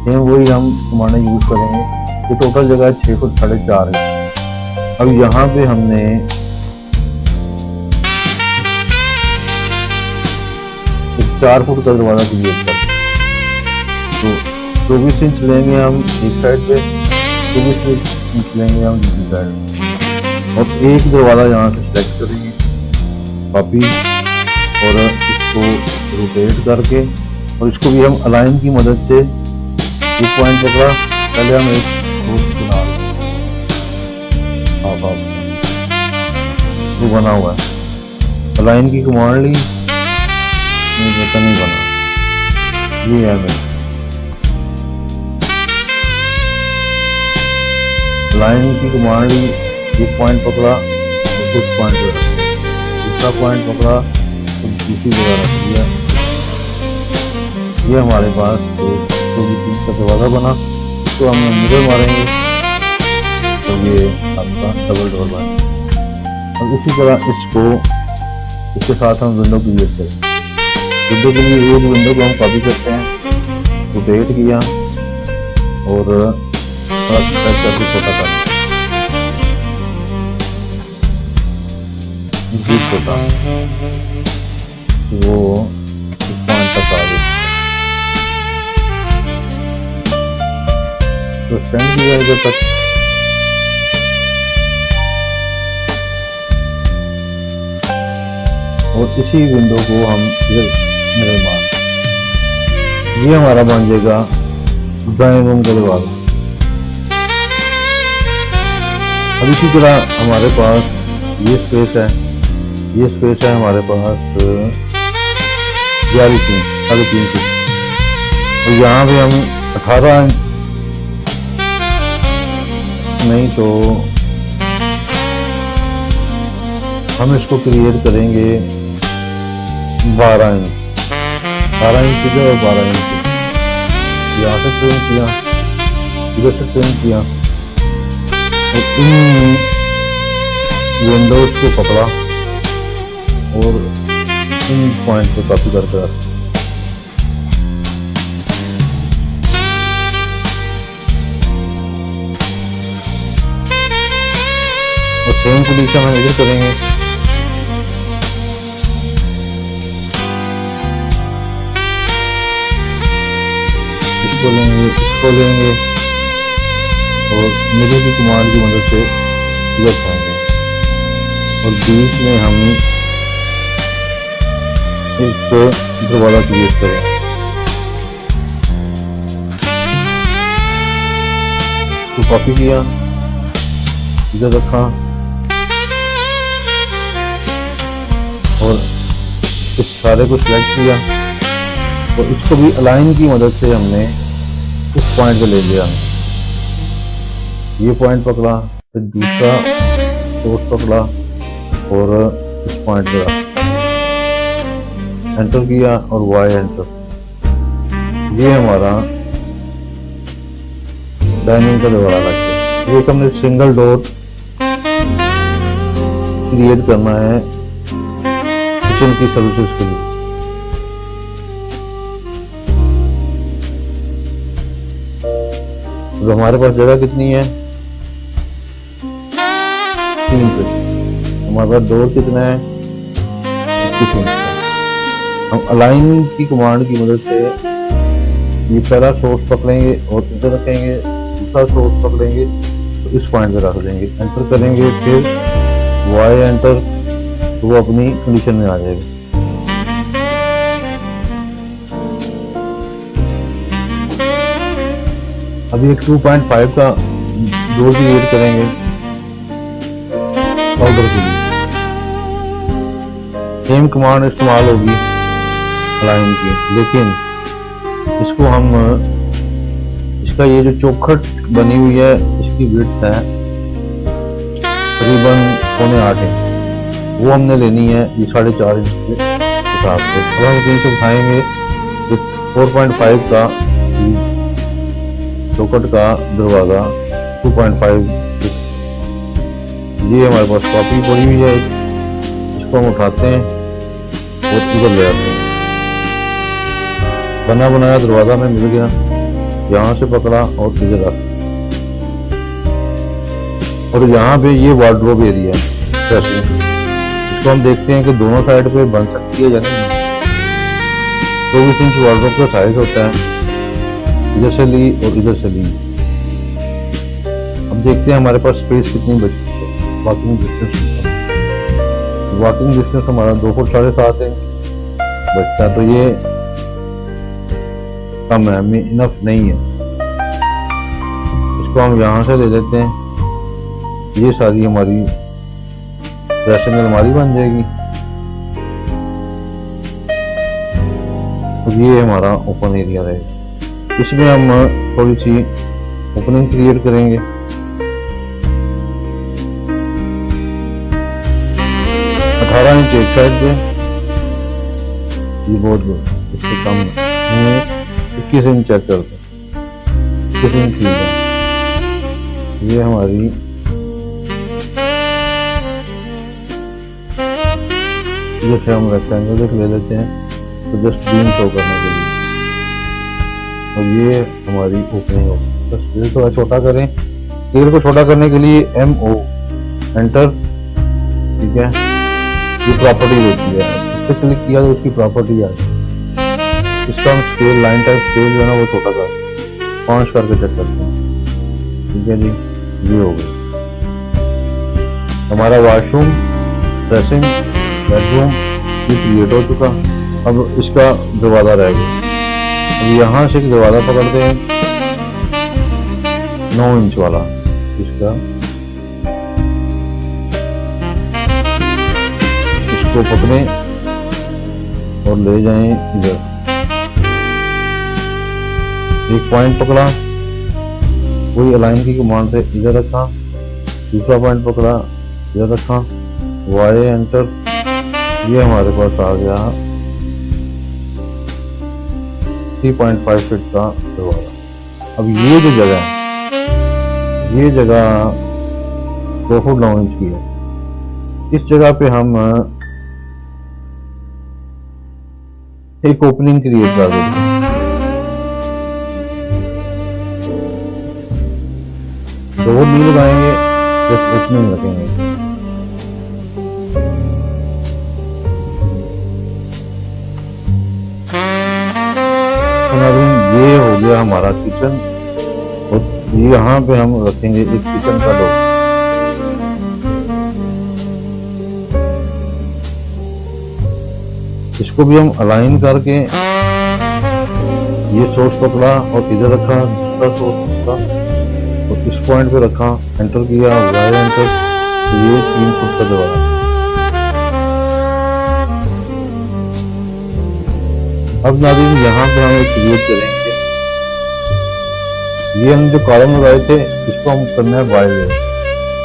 सेम वही हम कमांड यूज करेंगे। ये टोटल जगह 6 फुट 4.5 है। अब यहाँ पे हमने 4 फुट का दरवाजा क्रिएट कर, तो 24 इंच लेंगे हम एक साइड पे, 24 इंच लेंगे हम दूसरी साइड, और एक दरवाजा यहाँ से सिलेक्ट करेंगे कॉपी, और इसको रोटेट करके, और इसको भी हम अलाइन की मदद से एक पॉइंट पकड़ा। पहले हम एक बना वो बना हुआ है, अलाइन की कमांड ली, नहीं बना, ये है मैं लाइन की कमांड ली, एक पॉइंट पकड़ा तो कुछ पॉइंट दूसरा पॉइंट पकड़ा तो दूसरी जगह रख दिया। ये हमारे पास एक 24 का दरवाजा बना। तो हम मिरर मारेंगे तो ये आपका डबल डोर बना। और इसी तरह इसके साथ हम विंडो क्रिएट करेंगे। विंडो के लिए एक विंडो को हम कॉपी करते हैं, रोटेट किया और थोड़ा स्ट्रेच करके छोटा कर छोटा कि वो इस पॉइंट तक आ गए। तो एक्सटेंड किया इधर तक। और इसी विंडो को हम इधर निर्माण, ये हमारा बन जाएगा ड्राइंग रूम का दरवाजा। अब इसी तरह हमारे पास ये स्पेस है, ये स्पेस है हमारे पास 11 फीट 3.5 फीट, और यहाँ पे हम 18 इंच नहीं तो हम इसको क्रिएट करेंगे 12 इंच, 12 इंच की और 12 इंच की। यहाँ से ट्रेन किया, इधर से ट्रेन किया, और इन विंडोज को पकड़ा और इन पॉइंट पे कॉपी करके रखा। और सेम पोजीशन हम इधर करेंगे। इसको लेंगे, इसको लेंगे और मिडिल की कमांड की मदद से इधर पाएंगे, और बीच में हम एक दरवाजा क्रिएट करेंगे। तो कॉपी किया, इधर रखा, और इस सारे को सिलेक्ट किया, और इसको भी अलाइन की मदद से हमने इस पॉइंट पे ले लिया। ये पॉइंट पकड़ा, फिर दूसरा सोर्स पकड़ा और इस पॉइंट पे रखा, एंटर किया और वाई एंटर। ये हमारा डाइनिंग का दरवाजा लग गया। एक हमने सिंगल डोर क्रिएट करना है किचन की सर्विसेज के लिए। तो हमारे पास जगह कितनी है? 3 फीट। हमारे पास डोर कितना है? 21 इंच। हम अलाइन की कमांड की मदद से ये पहला सोर्स पकड़ेंगे और इधर रखेंगे, दूसरा सोर्स पकड़ेंगे तो इस पॉइंट पे रख देंगे, एंटर करेंगे, फिर वाई एंटर, तो वो अपनी कंडीशन में आ जाएगी। अभी एक 2.5 का डोर क्रिएट करेंगे पाउडर के लिए। सेम कमांड इस्तेमाल होगी अलाइन की, लेकिन इसको हम इसका ये जो चौखट बनी हुई है इसकी विड्थ है करीबन 7.25 इंच, वो हमने लेनी है ये 4.5 इंच के हिसाब से। अब हम कहीं से उठाएंगे 4.5 का चौखट का दरवाजा 2.5, ये हमारे पास कॉपी पड़ी हुई है, इसको हम उठाते हैं और इधर ले आते हैं। बना बनाया दरवाजा में मिल गया, यहाँ से पकड़ा और इधर रख, और यहाँ पे ये वार्डरोब एरिया है, इसको हम देखते हैं कि दोनों साइड पे बन सकती है या नहीं। 24 इंच वार्डरोब का साइज होता है, इधर से ली और इधर से ली। अब देखते हैं हमारे पास स्पेस कितनी बची है। वॉकिंग डिस्टेंस, वॉकिंग डिस्टेंस हमारा 2 फुट 7.5 इंच बचता, तो ये कम है, हमें इनफ नहीं है। इसको हम यहाँ से ले लेते हैं, ये सारी हमारी ड्रेसिंग अलमारी बन जाएगी। और ये हमारा ओपन एरिया रहेगा, इसमें हम थोड़ी सी ओपनिंग क्रिएट करेंगे। अठारह इंच एक साइड पे, ये बहुत इससे कम है, 21 इंच चेक करते हैं, 21 इंच ठीक है। ये हमारी जैसे हम रेक्टेंगल देख ले लेते हैं तो जस्ट बीम शो करने के लिए, और ये हमारी ओपनिंग हो। तो स्केल थोड़ा छोटा करें, स्केल को छोटा करने के लिए MO एंटर, ठीक है, ये प्रॉपर्टी होती है। पे क्लिक किया तो उसकी प्रॉपर्टी आ गई। इसका हम स्केल लाइन टाइप स्केल जो है ना वो छोटा कर 5 करके सेट करते हैं। ठीक है जी, ये हो गई हमारा वॉशरूम, ड्रेसिंग, बेडरूम ये क्रिएट हो चुका। अब इसका दरवाजा रह गया। अब यहाँ से एक दरवाजा पकड़ते हैं 9 इंच वाला, इसका इसको पकड़े और ले जाएं इधर। एक पॉइंट पकड़ा, वही अलाइन की कमांड से इधर रखा, दूसरा पॉइंट पकड़ा इधर रखा, वाई एंटर, ये हमारे पास आ गया 3.5 फीट का दरवाजा। अब ये जो जगह है, ये जगह 2 फुट 9 इंच की है। इस जगह पे हम एक ओपनिंग क्रिएट कर देते हैं। डोर नहीं लगाएंगे, जस्ट ओपनिंग रखेंगे। ये हो गया हमारा किचन और यहाँ पे हम रखेंगे एक किचन का डोर। इसको भी हम अलाइन करके ये सोर्स पकड़ा और इधर रखा, दूसरा सोर्स का और इस पॉइंट पे रखा, एंटर किया, वायर एंटर, तो ये 3 फुट का दरवाजा। अब नाज़रीन यहाँ पे हम एक क्रिएट करेंगे। ये हम जो कॉलम लगाए थे इसको हम करना है वायर।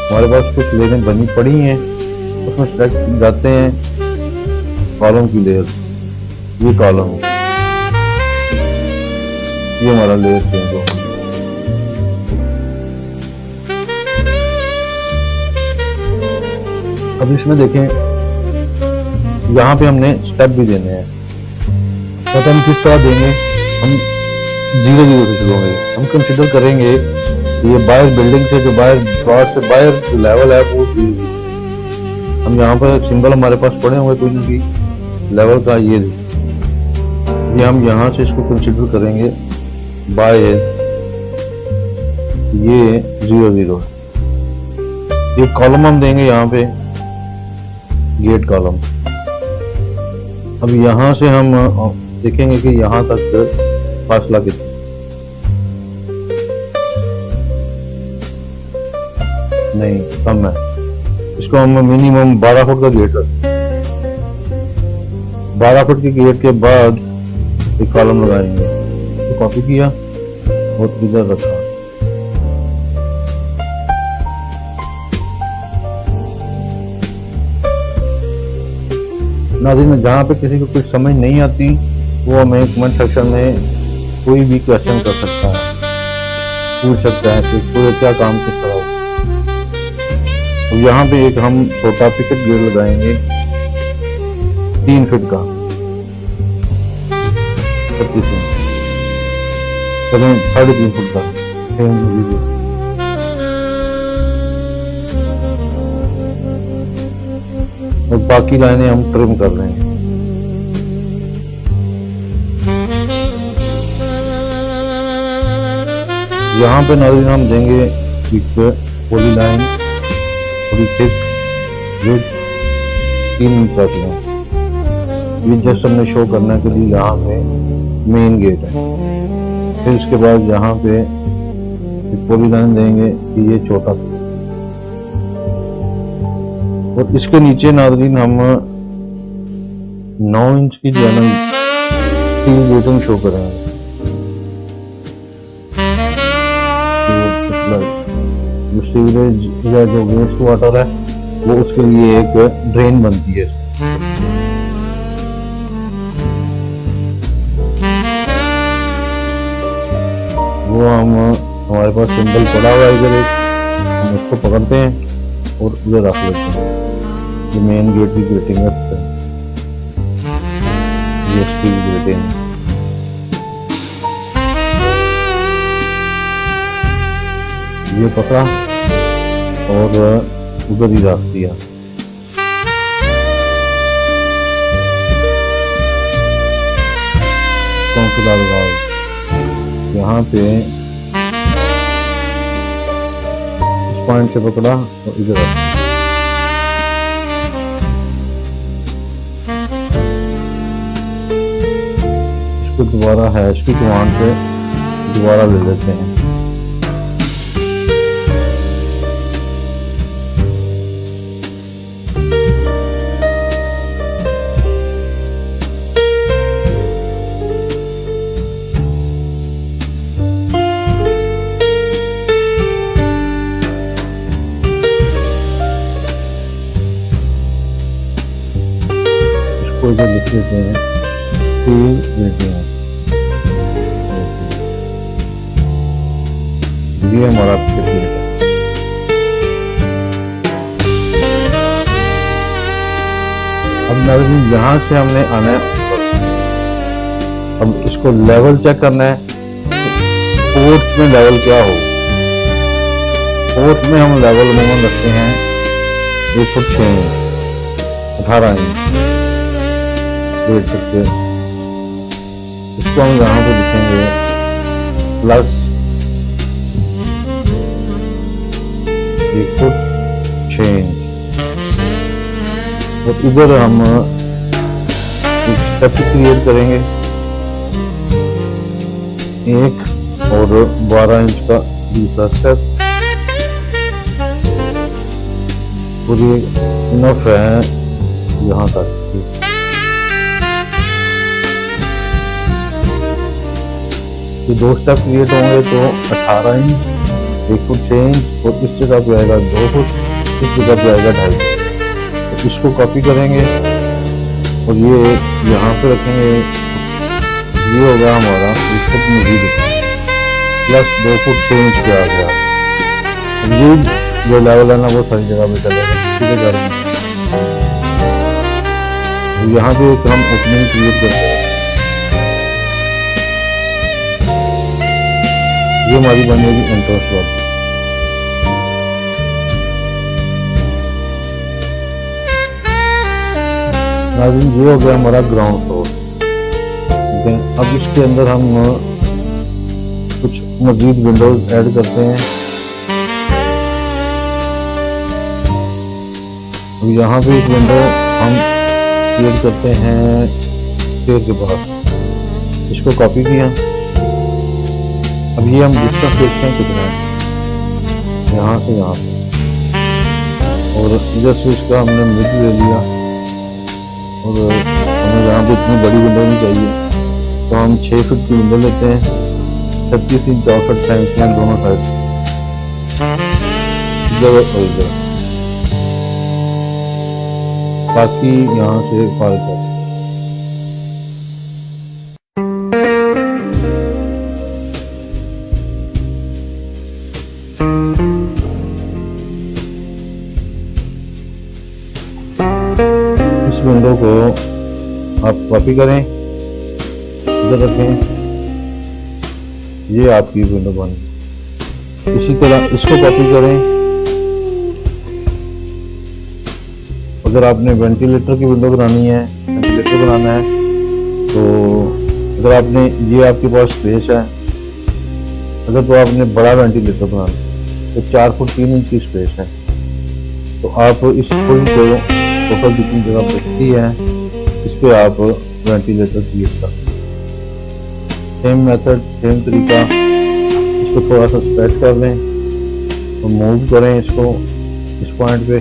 हमारे पास कुछ लेयरें बनी पड़ी हैं, उसमें सेलेक्ट जाते हैं कॉलम की लेयर। ये कॉलम, ये हमारा लेयर चेंज हो। अब इसमें देखें यहाँ पे हमने स्टेप भी देने हैं। तो हम किस तरह देंगे, हम 0 से शुरू होंगे। हम कंसिडर करेंगे ये बाहर बिल्डिंग से जो बाहर प्लॉट से बाहर जो लेवल है वो 0। हम यहाँ पर सिंबल हमारे पास पड़े हुए कोई भी लेवल का, ये हम यहाँ से इसको कंसिडर करेंगे बाय ये 0 है। ये कॉलम हम देंगे यहाँ पे गेट कॉलम। अब यहाँ से हम देखेंगे कि यहाँ तक फासला कितना, नहीं कम है। इसको हम मिनिमम 12 फुट का गेट रखें। 12 फुट के गेट के बाद एक कॉलम लगाएंगे। तो कॉपी किया और इधर रखा। नाज़रीन जहाँ पे किसी को कुछ समझ नहीं आती वो हमें कमेंट सेक्शन में कोई भी क्वेश्चन कर सकता है, पूछ सकता है कि पूरे क्या काम किस तरह हो। तो यहाँ पे एक हम छोटा पिकेट गेट लगाएंगे 3 फीट का 25 इंच, 3.5 फुट का। और बाकी लाइनें हम ट्रिम कर रहे हैं। यहाँ पे नाज़रीन हम देंगे एक पॉली लाइन, थोड़ी थिक, विड्थ 3 इंच तक है। ये जस्ट हमने शो करने के लिए यहाँ पे मेन गेट है। फिर इसके बाद यहाँ पे एक पॉली लाइन देंगे कि ये छोटा, और इसके नीचे नाज़रीन हम 9 इंच की जो है ना स्टील गेटिंग शो करेंगे। जो सीवरेज या जो वेस्ट वाटर है वो उसके लिए एक ड्रेन बनती है। वो हम हमारे पास सिंबल पड़ा हुआ है इधर एक, हम उसको पकड़ते हैं और उधर रख लेते हैं। ये मेन गेट की ग्रेटिंग है, ये स्टील ग्रेटिंग। ये पकड़ा और उधर ही रख दिया। फिलहाल यहाँ पे इस पॉइंट से पकड़ा तो इधर इसको दोबारा हैश की कमांड से दोबारा ले लेते हैं। इसको जो लिख देते हैं ये हमारा है। अब नाज़रीन यहाँ से हमने आना है ऊपर। अब इसको लेवल चेक करना है, पोर्ट में लेवल क्या हो। पोर्ट में हम लेवल अमूमन रखते हैं 1 फुट 6 इंच 18 इंच देख सकते हैं। इसको हम यहाँ पे लिखेंगे प्लस 1 फुट 6 इंच। और इधर हम एक स्टेप क्रिएट करेंगे 1 और 12 इंच का दूसरा स्टेप। और ये इनफ है यहाँ तक। ये 2 स्टेप क्रिएट होंगे तो 18 इंच 1 फुट 6 इंच और इस जगह पे आएगा 2 फुट, इस जगह पे आएगा 2.5 फुट। तो इसको कॉपी करेंगे और ये यहाँ पे रखेंगे। ये होगा हमारा 1 फुट मजीद प्लस 2 फुट 6 इंच पे आ गया। ये जो लेवल है ना वो सारी जगह पे चलेगा। यहाँ पे एक हम ओपनिंग क्रिएट करते हैं। ये हमारी बनेगी एंट्रेंस वाली। नाज़रीन ये हो गया हमारा ग्राउंड फ्लोर। ठीक है, अब इसके अंदर हम कुछ मजीद विंडोज ऐड करते हैं। अब यहाँ पे एक विंडो हम क्रिएट करते हैं स्टेयर के पास। इसको कॉपी किया। अब ये हम डिस्टेंस देखते हैं कितना है यहाँ से यहाँ पे। और इधर से इसका हमने मिड ले लिया। और हमें यहाँ पे इतनी बड़ी विंडो नहीं चाहिए तो हम 6 फुट की विंडो लेते हैं। 36 इंच 64 साइज हैं दोनों साइड, इधर और इधर। बाकी यहाँ से फाइल कर इस विंडो को आप कॉपी करें, इधर रखें। ये आपकी विंडो बन। इसी तरह इसको कॉपी करें। अगर आपने वेंटिलेटर की विंडो बनानी है, वेंटिलेटर बनाना है, तो अगर आपने ये आपके पास स्पेस है, अगर तो आपने बड़ा वेंटिलेटर बनाना है तो 4 फुट 3 इंच की स्पेस है, तो आप इस फुल को टोटल जितनी जगह बचती है इस पे आप वेंटिलेटर क्रिएट कर। सेम मेथड, सेम तरीका। इसको थोड़ा सा स्ट्रेच कर लें और मूव करें इसको इस पॉइंट पे।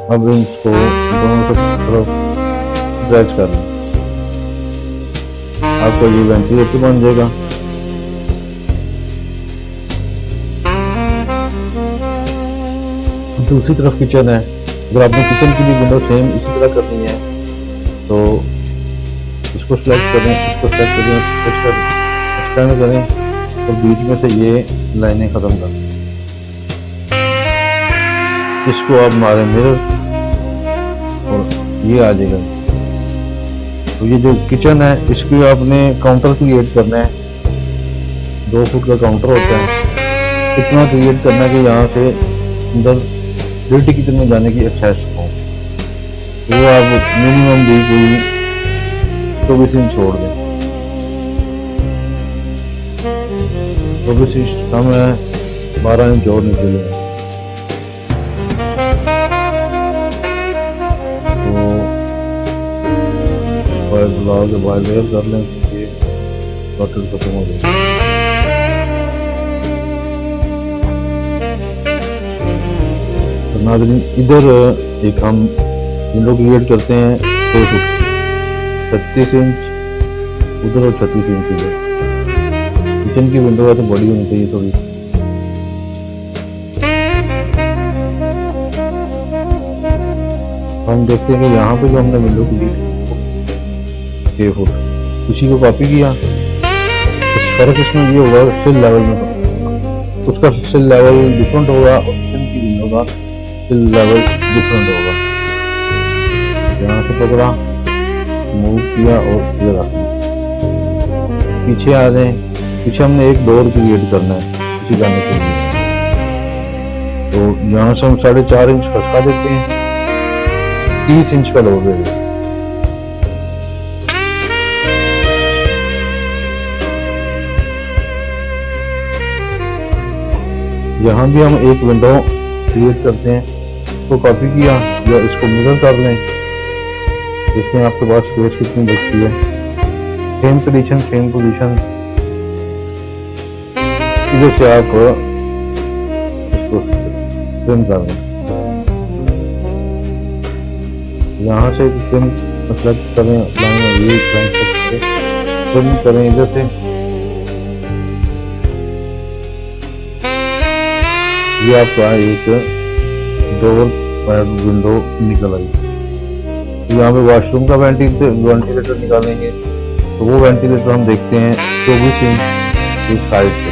अब इसको दोनों तरफ स्ट्रेच कर लें, आपका ये वेंटिलेटर बन जाएगा। दूसरी तरफ किचन है। अगर आपने किचन की भी विंडो सेम इसी तरह करनी है तो इसको सेलेक्ट करें, इसको सेलेक्ट करें, एक्सटेंड करें और बीच में से ये लाइनें खत्म कर दें। इसको आप मारें मिरर और ये आ जाएगा। तो ये जो किचन है इसकी आपने काउंटर क्रिएट करना है। 2 फुट का काउंटर होता है, इतना क्रिएट करना है कि यहाँ से अंदर डिल्टी किचन में जाने की एक्सेस हो। वो आप मिनिमम भी कोई 24 इंच छोड़ दें। 24 इंच कम है, 12 इंच और नीचे लें। तो बुला के बाहर लेयर कर लें, ये बटन खत्म हो जाएगा। तो नाज़रीन, इधर एक हम विंडो क्रिएट करते हैं 6 फुट, 36 इंच उधर और 36 इंच इधर। किचन की विंडो है तो बड़ी होनी चाहिए थोड़ी। हम देखते हैं कि यहाँ पे जो हमने विंडो क्रिएट 6 फुट, इसी को कॉपी किया। फर्क इसमें ये होगा, सिल लेवल में उसका सिल लेवल डिफरेंट होगा और किचन की विंडो का सिल लेवल डिफरेंट होगा। यहाँ से पकड़ा, मूव किया और इधर रख दिया। पीछे आ जाए, पीछे हमने एक डोर क्रिएट करना है पीछे जाने के लिए। तो यहाँ से हम 4.5 इंच खसका देते हैं, 30 इंच का डोर दे देते हैं। यहाँ भी हम एक विंडो क्रिएट करते हैं, इसको कॉपी किया या इसको मिरर कर लें। इसमें आपके पास स्पेस कितनी बचती है। सेम पोजीशन इधर से आप इसको ट्रिम कर लें। यहाँ से ट्रिम मतलब करें, लाइन ये ट्रिम करें इधर से। ये आपका एक डोर विंडो निकल आई। यहाँ पे वॉशरूम का वेंटिलेटर निकालेंगे, तो वो वेंटिलेटर हम देखते हैं 24 इंच इस साइड से।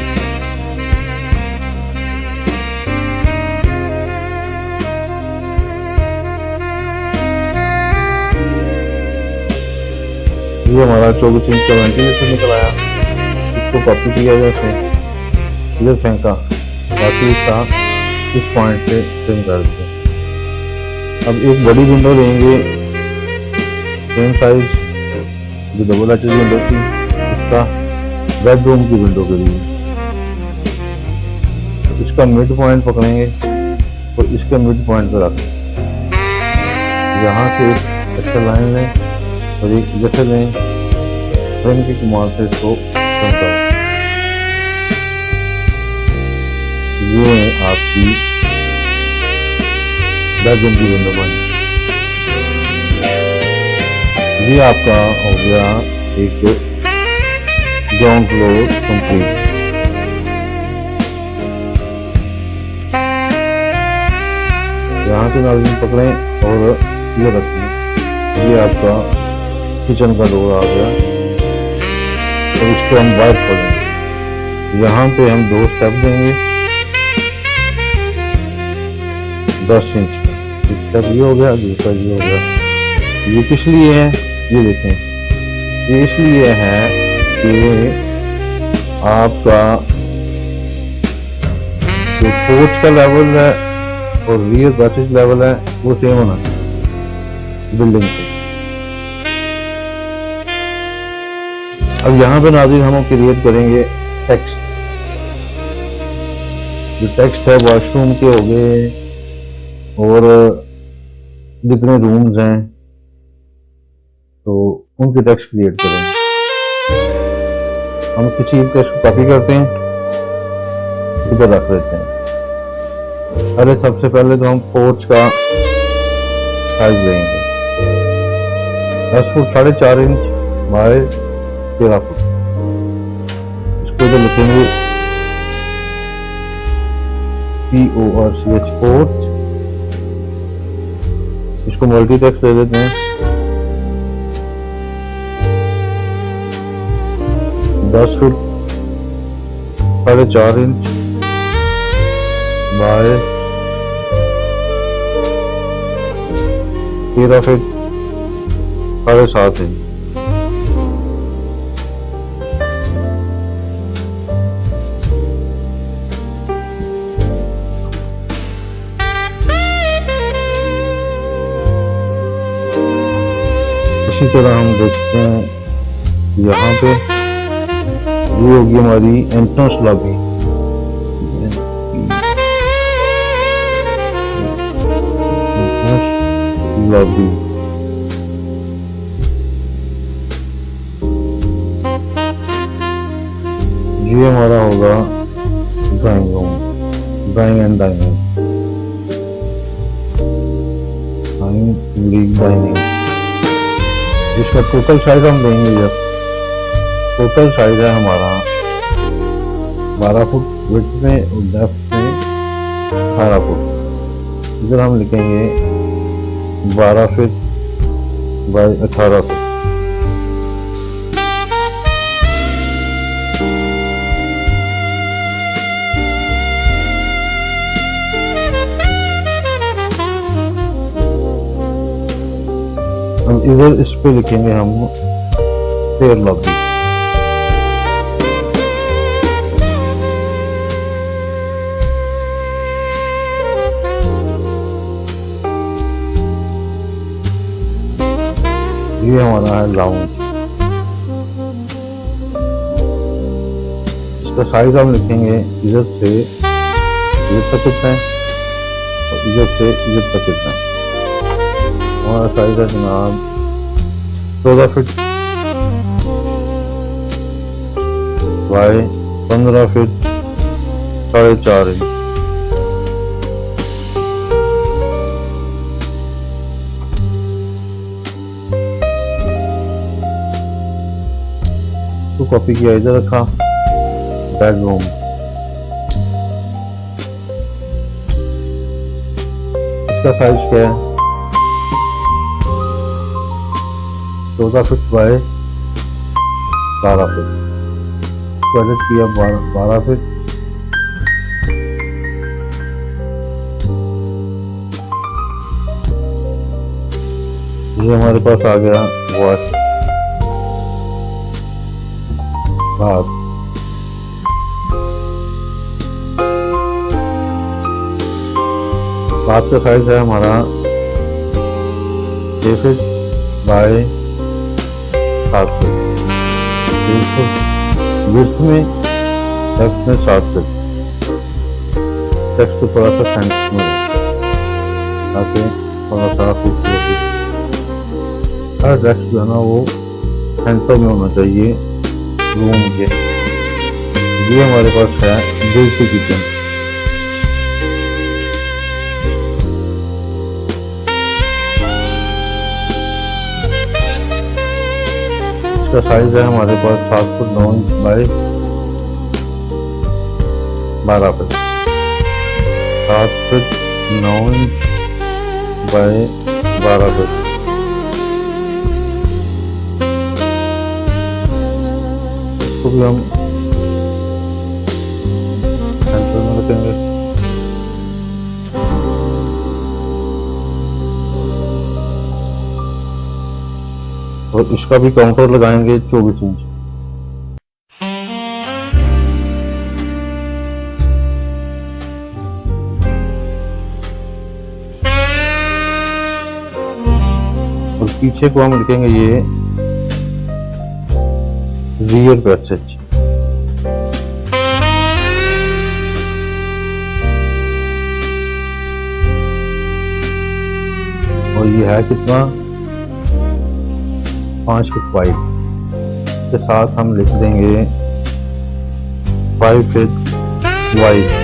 ये हमारा 24 इंच का वेंटिलेटर निकल आया। इसको कॉपी किया जैसे इधर फेंका, बाकी इसका इस पॉइंट से ट्रिम कर देते हैं। अब एक बड़ी विंडो लेंगे, सेम साइज जो डबल एचेस विंडो थी, इसका बेडरूम की विंडो के लिए। तो इसका मिड पॉइंट पकड़ेंगे और इसके मिड पॉइंट पर रखें। यहाँ से एक अच्छा लाइन लें और एक जैसे लें, फ्रेम की कमाल से इसको ट्रिम करें। ये है आपकी बेडरूम की विंडो बनी। ये आपका हो गया एक ग्राउंड फ्लोर कंप्लीट। यहाँ से नाज़रीन पकड़ें और ये रखें। ये आपका किचन का डोर आ गया और इसको हम बाहर खोलेंगे। यहाँ पे हम 2 स्टेप देंगे 10 इंच का। एक स्टेप ये हो गया, दूसरा ये हो गया। ये किस लिए है ये देखें। ये इसलिए है कि आपका जो पोर्च का लेवल है और रियर बैसेज लेवल है वो सेम होना चाहिए बिल्डिंग से। अब यहाँ पे नाज़रीन हम क्रिएट करेंगे टेक्स्ट। जो टेक्स्ट है वॉशरूम के हो गए और जितने रूम्स हैं तो उनके टेक्स्ट क्रिएट करेंगे। हम किसी एक टेक्स्ट को कॉपी करते हैं, इधर रख देते हैं। अरे सबसे पहले तो हम पोर्च का साइज लेंगे 10 फुट 4.5 इंच बाय 13 फुट। इसको इधर लिखेंगे PORCH पोर्च। इसको मल्टी टेक्स्ट दे देते हैं 10 foot 4.5 inch by 13 foot 7.5 inch. इसी तरह हम देखते हैं यहाँ पे ये होगी हमारी एंट्रेंस लॉबी। लॉबी ये हमारा होगा drawing room, drawing and dining, dining. इसका टोटल साइज हम देंगे, जब टोटल साइज है हमारा 12 फुट विड्थ में और डेप्थ में 18 फुट। इधर हम लिखेंगे 12 फीट बाय 18 फीट। अब इधर इस पे लिखेंगे हम स्टेयर लॉबी। ये हमारा है लाउंज। इसका साइज हम लिखेंगे इधर से इधर तक कितना है और इधर से इधर तक कितना है। हमारा साइज है जनाब 14 फीट बाय 15 फीट 4.5 इंच। तो कॉपी किया, इधर रखा। बेडरूम इसका साइज क्या है 14 फीट बाय 12 फीट। एडिट किया 12 फीट। ये हमारे पास आ गया वॉश बाथ। बाथ का साइज है हमारा 6 फीट बाय 7 फीट। विड्थ में डेप्थ में 7 फीट। टेक्स्ट को थोड़ा सा सेंटर में ताकि थोड़ा सा खूबसूरती, हर डेस्क जो है ना वो सेंटर में होना चाहिए रूम के। ये हमारे पास है देसी किचन। इसका साइज है हमारे पास 7 foot 9 inch by 12 feet. 7 feet 9 inch by 12 feet. इसको भी हम सेंटर में रखेंगे। और इसका भी काउंटर लगाएंगे 24 इंच। और पीछे को हम लिखेंगे ये रियर पैसेज। और ये है कितना 5 फीट वाइड के साथ हम लिख देंगे 5 फीट वाइड।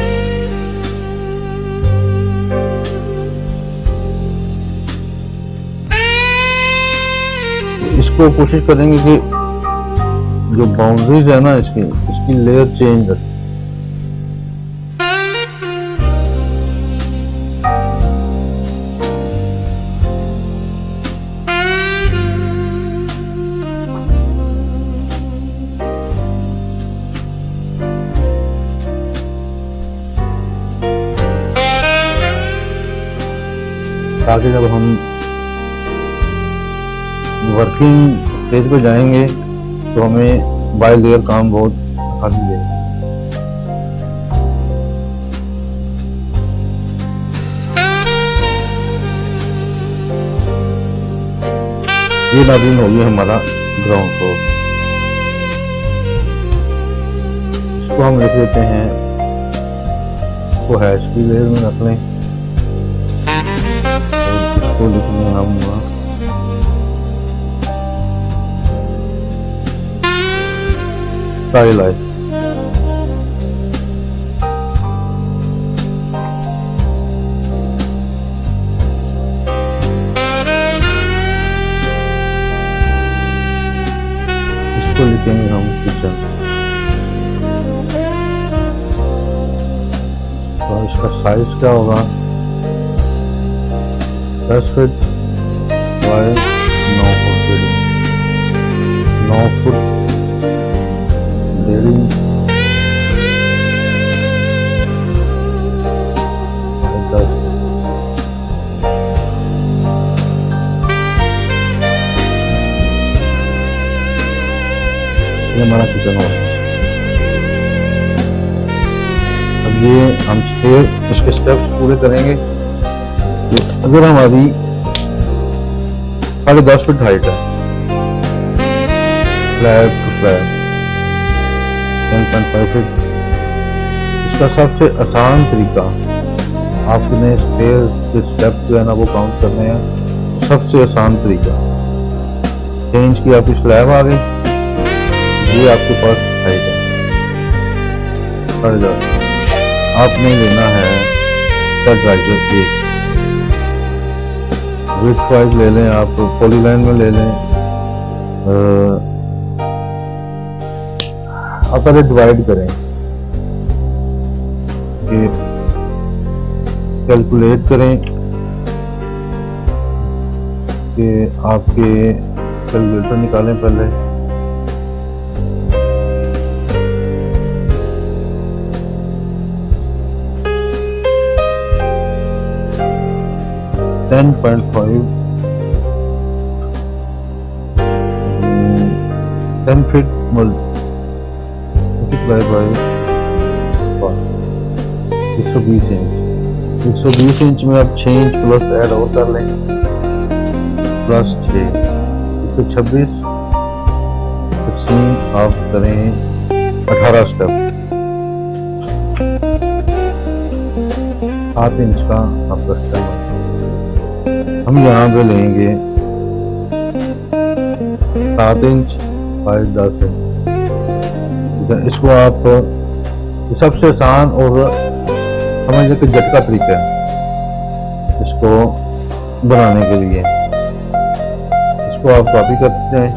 इसको कोशिश करेंगे कि जो बाउंड्रीज है ना इसकी लेयर चेंज रखें। ताकि जब हम वर्किंग स्टेज पे जाएंगे तो हमें बाय लेयर काम बहुत आसान मिलेगा। ये नाज़रीन होगी हमारा ग्राउंड फ्लोर। इसको हम लिख देते हैं, इसको हैश की लेयर में रख लें और इसको लिखने हम स्टाइलाइज। इसको लिखेंगे हम किचन। तो इसका साइज क्या होगा, 10 feet by 9 foot building, 9 foot building, 10। ये हमारा किचन हो। अब ये हम इसके स्टेप्स पूरे करेंगे। अगर हमारी 10.5 फीट हाइट है, स्लैब टू स्लैब 10.5 फीट, इसका सबसे आसान तरीका, आपने स्टेप जो है ना वो काउंट करने हैं। सबसे आसान तरीका, चेंज की आपकी स्लैब आ गई, ये आपके पास हाइट है, आपने लेना है कट राइजर 1, विड्थ वाइज ले लें, आप पॉलीलाइन में ले लें। आप पहले डिवाइड करें कि कैलकुलेट करें कि आपके कैलकुलेटर निकालें पहले। Ten 10 feet multiply by 120 inch. 120 inch में आप 6 इंच प्लस ऐड और कर लें, प्लस 6 126। आप करें 18 स्टेप, 7 इंच का आपका स्टेप। हम यहाँ पे लेंगे 7 इंच बाई 10 इंच। इसको आप सबसे आसान और समझने के झटका तरीका है इसको बनाने के लिए। इसको आप कॉपी करते हैं,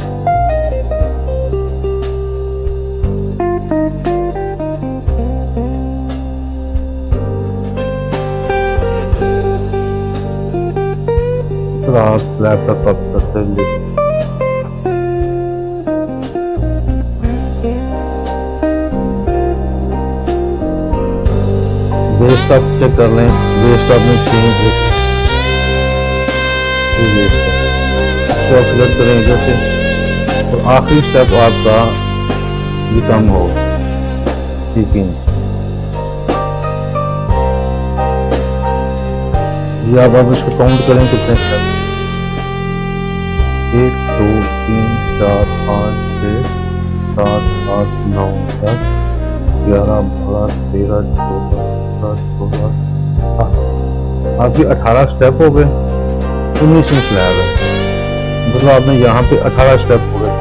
आप लैपटॉप कॉपी करते हैं। बेस टॉप चेक कर लें, बेस टॉप में चेंज इसको सिलेक्ट करें इधर से, और आखिरी स्टेप आपका ये कम हो 1 इंच। ये आप इसको काउंट करें कितने स्टेप, 1 2 3 4 5 6 7 8 9 10 11 12 13 14 16 आपके 18 स्टेप हो गए। 19 इंच स्लैब है, मतलब आपने यहाँ पे 18 स्टेप हो गए।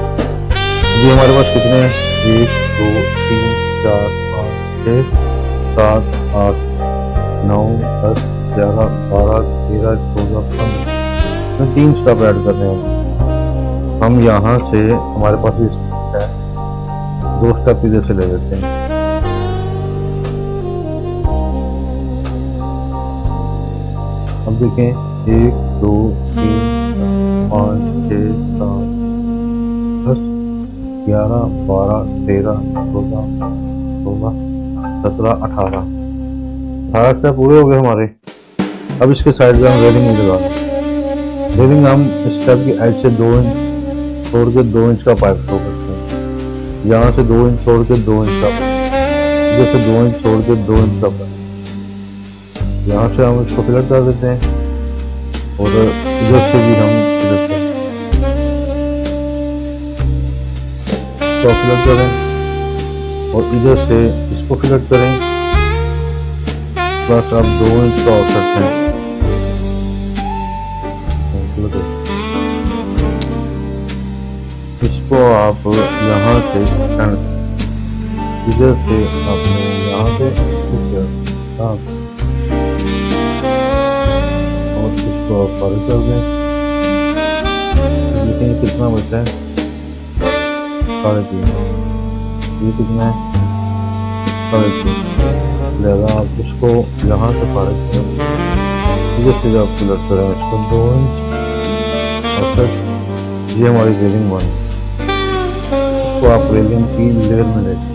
ये हमारे पास कितने हैं, 1 2 3 4 5 6 7 8 9 10 11 12 13 14 15 3 स्टेप ऐड कर रहे हैं हम। यहाँ से हमारे पास है 2 स्टेप इधर से ले लेते हैं। अब देखें 1 2 3 4 5 6 7 10 11 12 13 14 16 17 18 स्टेप पूरे हो गए हमारे। अब इसके साइड में हम रेलिंग नहीं लगा, रेलिंग हम स्टेप की एज से 2 इंच छोड़ के 2 इंच का पाइप शो करते हैं। यहाँ से 2 इंच छोड़ के 2 इंच का, इधर से 2 इंच छोड़ के 2 इंच का पाइप। यहाँ से हम इसको फिलर कर देते हैं और इधर से भी हम इसको फिलअप करें और इधर से इसको फिलअप करें, प्लस आप 2 इंच का ऑफसेट हैं। इसको आप यहाँ से इधर से आपने यहाँ से और इसको आप फारिग कर दें। देखें कितना बचा है, 3.5। ये कितना है, 3.5। लिहाजा आप इसको यहाँ से फारिग करें, इधर से आप फिलअप करें इसको 2 इंच और फिर ये हमारी रेलिंग 1। इसको आप रेलिंग की लेयर में देखें,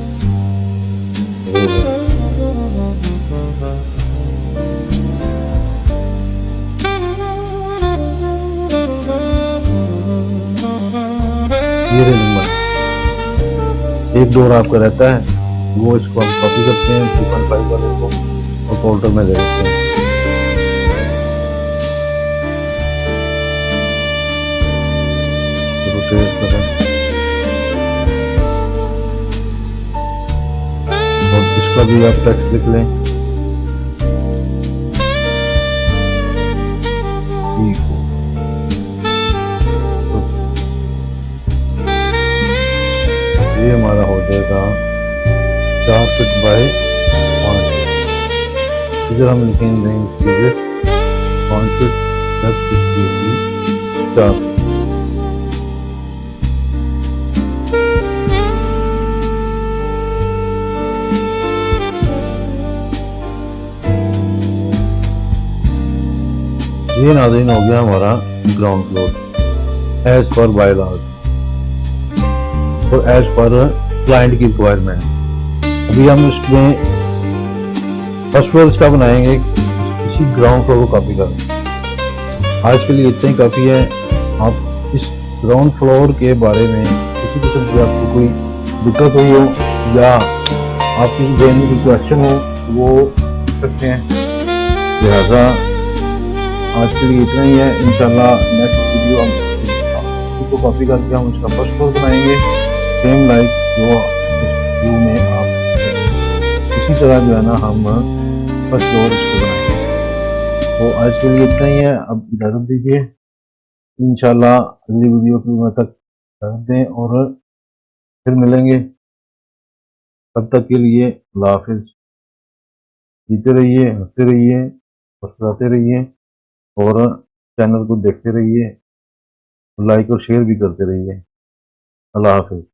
ये रेलिंग 1। एक डोर आपका रहता है, वो इसको हम कॉपी करते हैं 2.5 वाले को और काउंटर में दे देते हैं। रोटेट करें और इसका भी आप टेक्स्ट लिख लें। ये हमारा हो जाएगा 4 फीट बाय 5 फीट। इधर हम लिखेंगे 5 फीट 10 फीट की 4 फीट। ये नाज़रीन हो गया हमारा ground floor as per bylaws और एज पर क्लाइंट की रिक्वायरमेंट। अभी हम इसमें फर्स्ट फ्लोर इसका बनाएंगे, इसी ग्राउंड फ्लोर को कॉपी करें। आज के लिए इतना ही काफ़ी है। आप इस ग्राउंड फ्लोर के बारे में किसी किस्म की आपको कोई दिक्कत हुई हो या आपकी ब्रेन में कोई क्वेश्चन हो वो पूछ सकते हैं। लिहाजा आज के लिए इतना ही है। इंशाल्लाह नेक्स्ट वीडियो हम इसको कॉपी करके हम इसका फर्स्ट फ्लोर बनाएंगे, सेम लाइक जो व्यू में आप इसी तरह जो है ना हम फर्स्ट फ्लोर इसको बनाएंगे। तो आज के लिए इतना ही है। अब इजाज़त दीजिए, इंशाल्लाह अगली वीडियो की मैं तक इजाज़त दें और फिर मिलेंगे। तब तक के लिए अल्लाह हाफिज़। जीते रहिए, हंसते रहिए, मुस्कुराते रहिए और चैनल को देखते रहिए, लाइक और शेयर भी करते रहिए। अल्लाह हाफिज़।